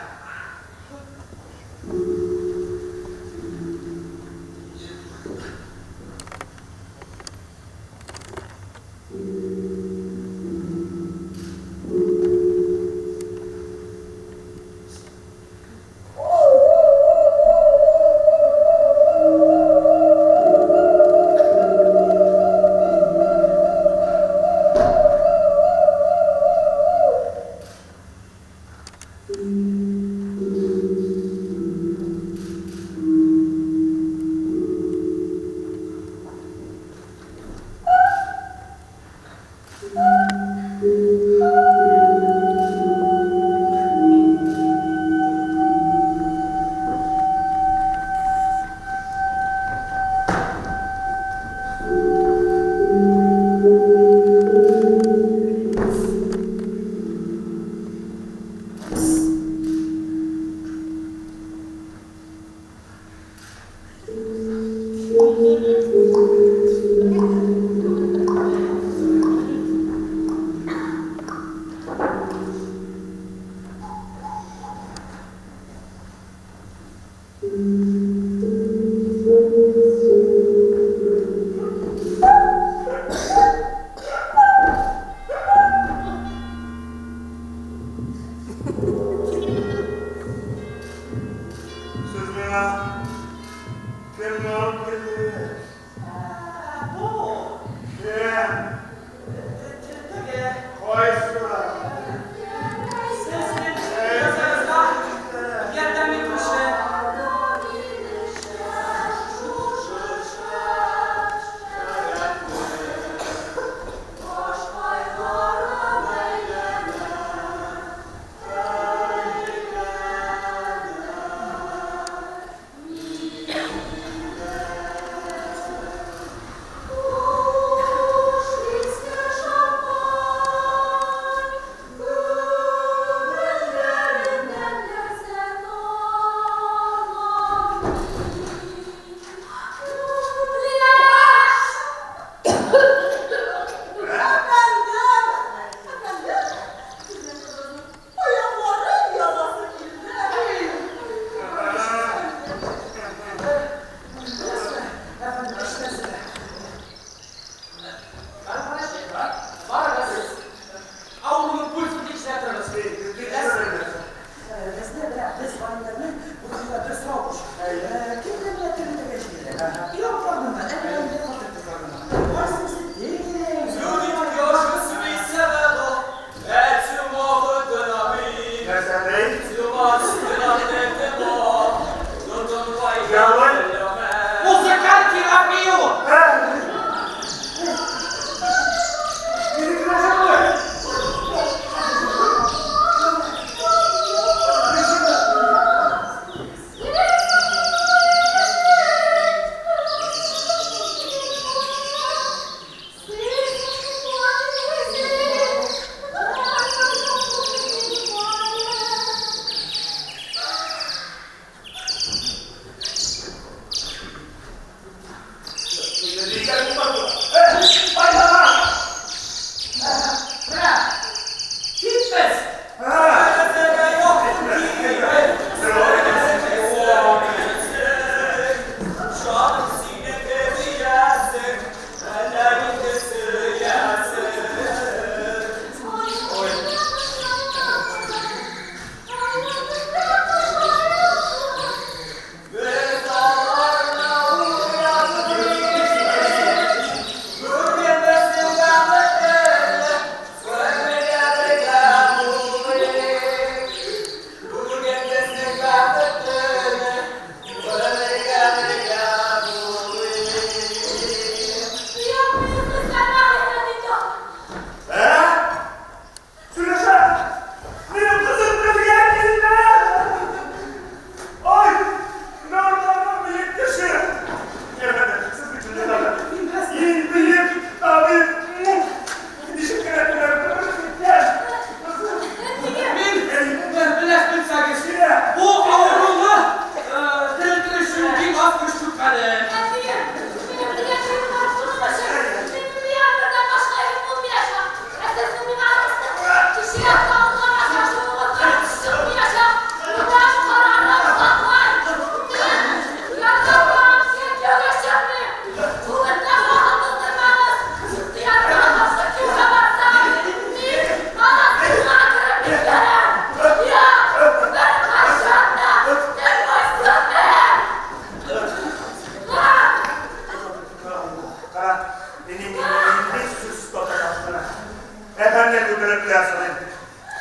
yaşadın.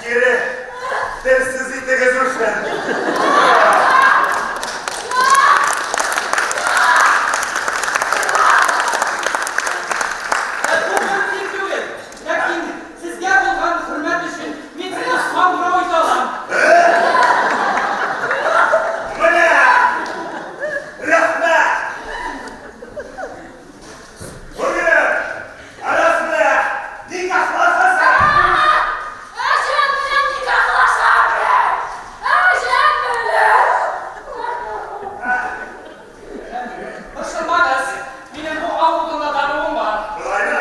Geri dersizlikle gezmişler. Bu mümkün değil. Lakin sizge bo'lgan hurmat uchun men sizni hamroh eta olaman. Mana! Rahmat! Bugün arasında nikahlaşasın. Hoşlanmaz. Benim bu Avrupa'da tanımım var. Kolay mı?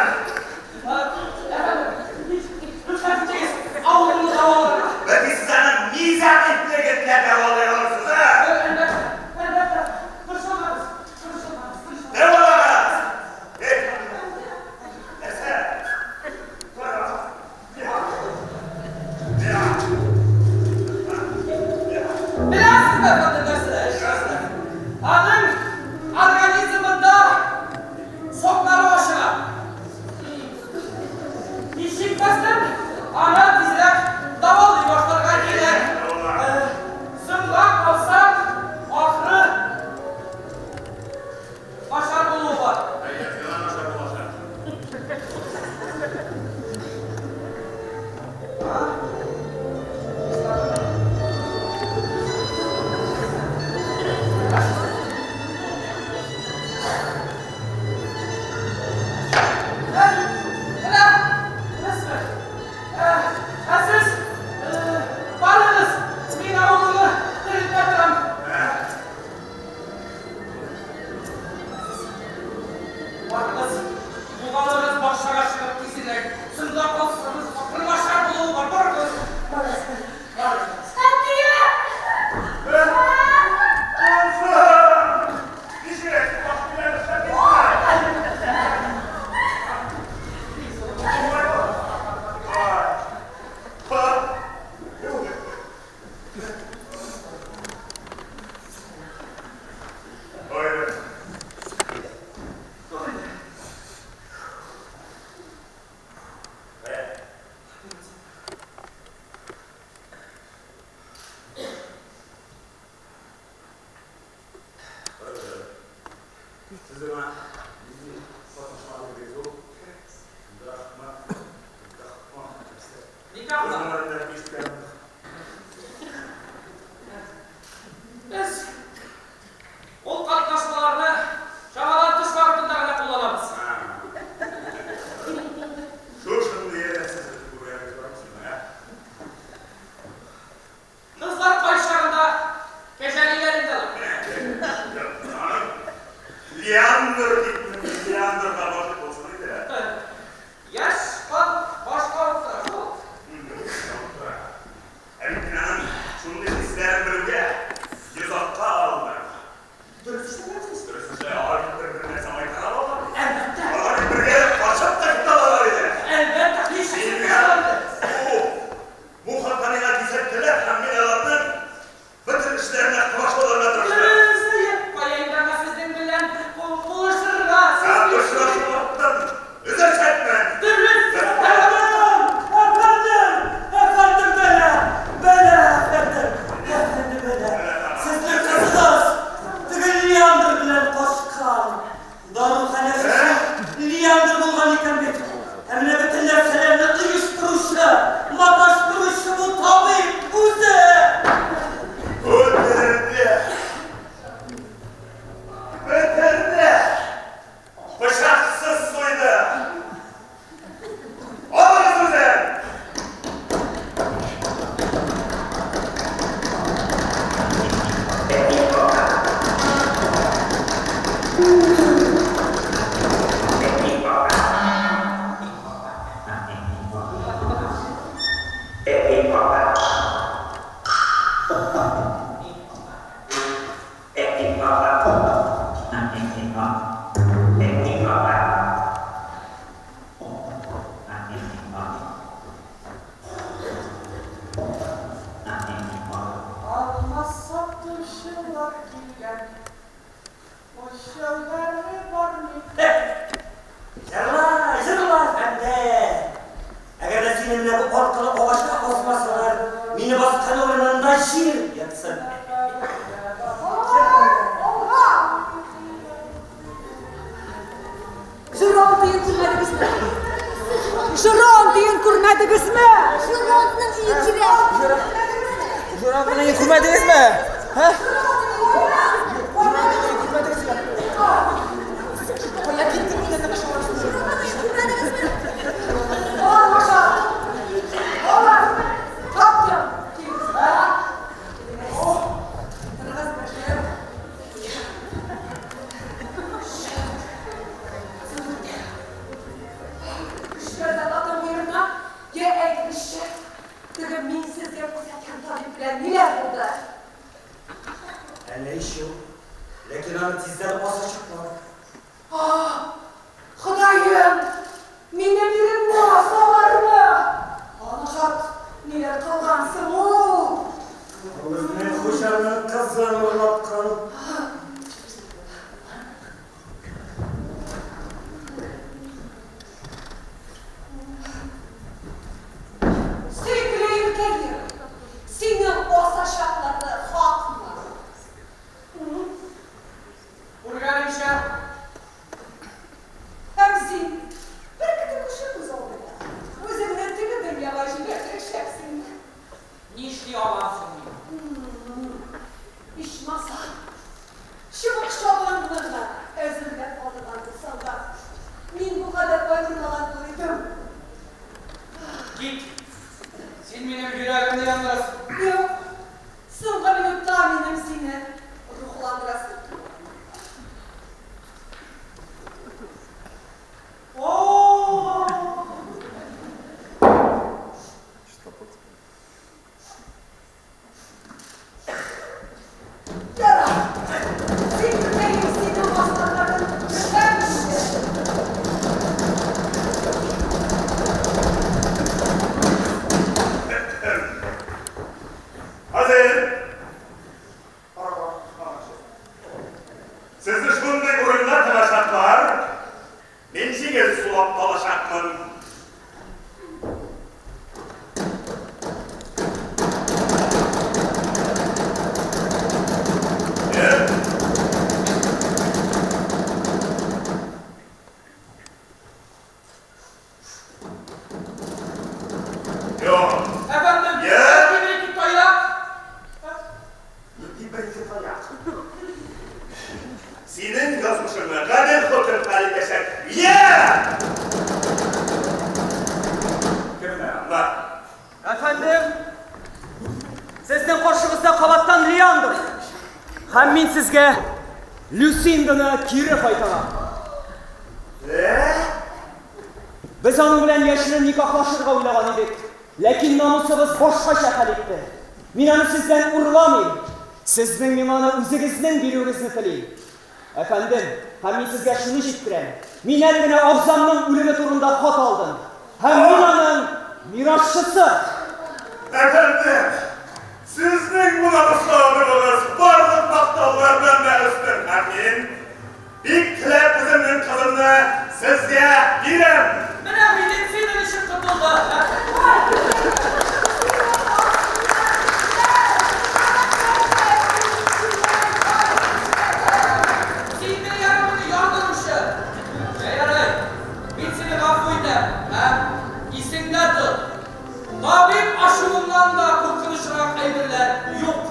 Lütfen gideceğiz. Avrupa'da davalarına. Ve biz sana mizan etmekle devalıyorsunuz ha? Elbette. Hoşlanmaz. Devalıyorsunuz. Hey! Neyse. Sonra. Ya. Bilasizmi vatandaşlar? Adım organizminde sokları aşılar. İşitmezden ana dizler davallı başlarına gelir. Zımrak olsa ahırı başar buluğu var. Biz o katlaşmalarını şahadan dış vakitlerine kullanamız. Şu şimdi yere siz buraya götürürsün ha? Kızlar kayışlarında geceliklerindeler. Leander gitmiş, Leander kabartık olsun ya. Yaş kan başka tarafı. şiir yatsın. Oha! Şuron deyin kurmadınız mı? Şuron deyin kurmadınız mı? Şuron'un iyi kire. Şuran'ı yıkılmadınız mı? Ha? Ne iş yok? Lakin hani tizden basa çıkma. Xudayım, mine birim muasa var mı? Anıqat, neler qalğansın o? Özünün xoşanın kızını uğratkan. Sevgili ülkeler, senin olsa şartlarda hak mı? Burger işe. Hem sen, bir kıtı kuşumuz oldu ya. Özümden tügüdüm yavaşı gerçekşepsin. Nişli alansın. İş masa. Şıvık şobanlığına özümden odalandırsan da. Min bu kadar ömrümalandırdım. Git. Sen benim yüreğimde yalnız. Yok, sınıfa benim tahminim seni ruhlandırasın. Oo! Yara! Senin benim senin hastaların güzelmişti. Hazır. Sizni shunday o'rinlar talashaqlar. Men senga sulab talashaqman. Yok. Efendim, Ya. bir iki toyak. Senin yazmışını kader hotel kalikesek. Ya! Kimler anlar? Efendim, sizden karşınızda qavatdan Liyandır. Hem men sizge Lucinda'ni kiri qaytaram. Biz onun bilan yashirin nikohlashishga o'ylagan edik. Lekin nomusimiz boshqa shakal etdi. Men uni sizdan urlamayman. Sizning nimani o'zingizning beruringizni tilayman. Efendim, hem men sizga shuni eshittiram. Men algina og'zamning o'limi turunda xat oldim. Hem men uning miroschisi. Efendim, sizning munosabatlarınız barliq maqtovlardan da üstün. Amin. Bir tilab o'zimning qizimni sizga beraman. Mana mening senin işim tutuldu. Senin yanımını yardırmışım. Yaray, ben seni gafuydu. İsimler tut. Tabip aşımından da korkunuşarak emirler yok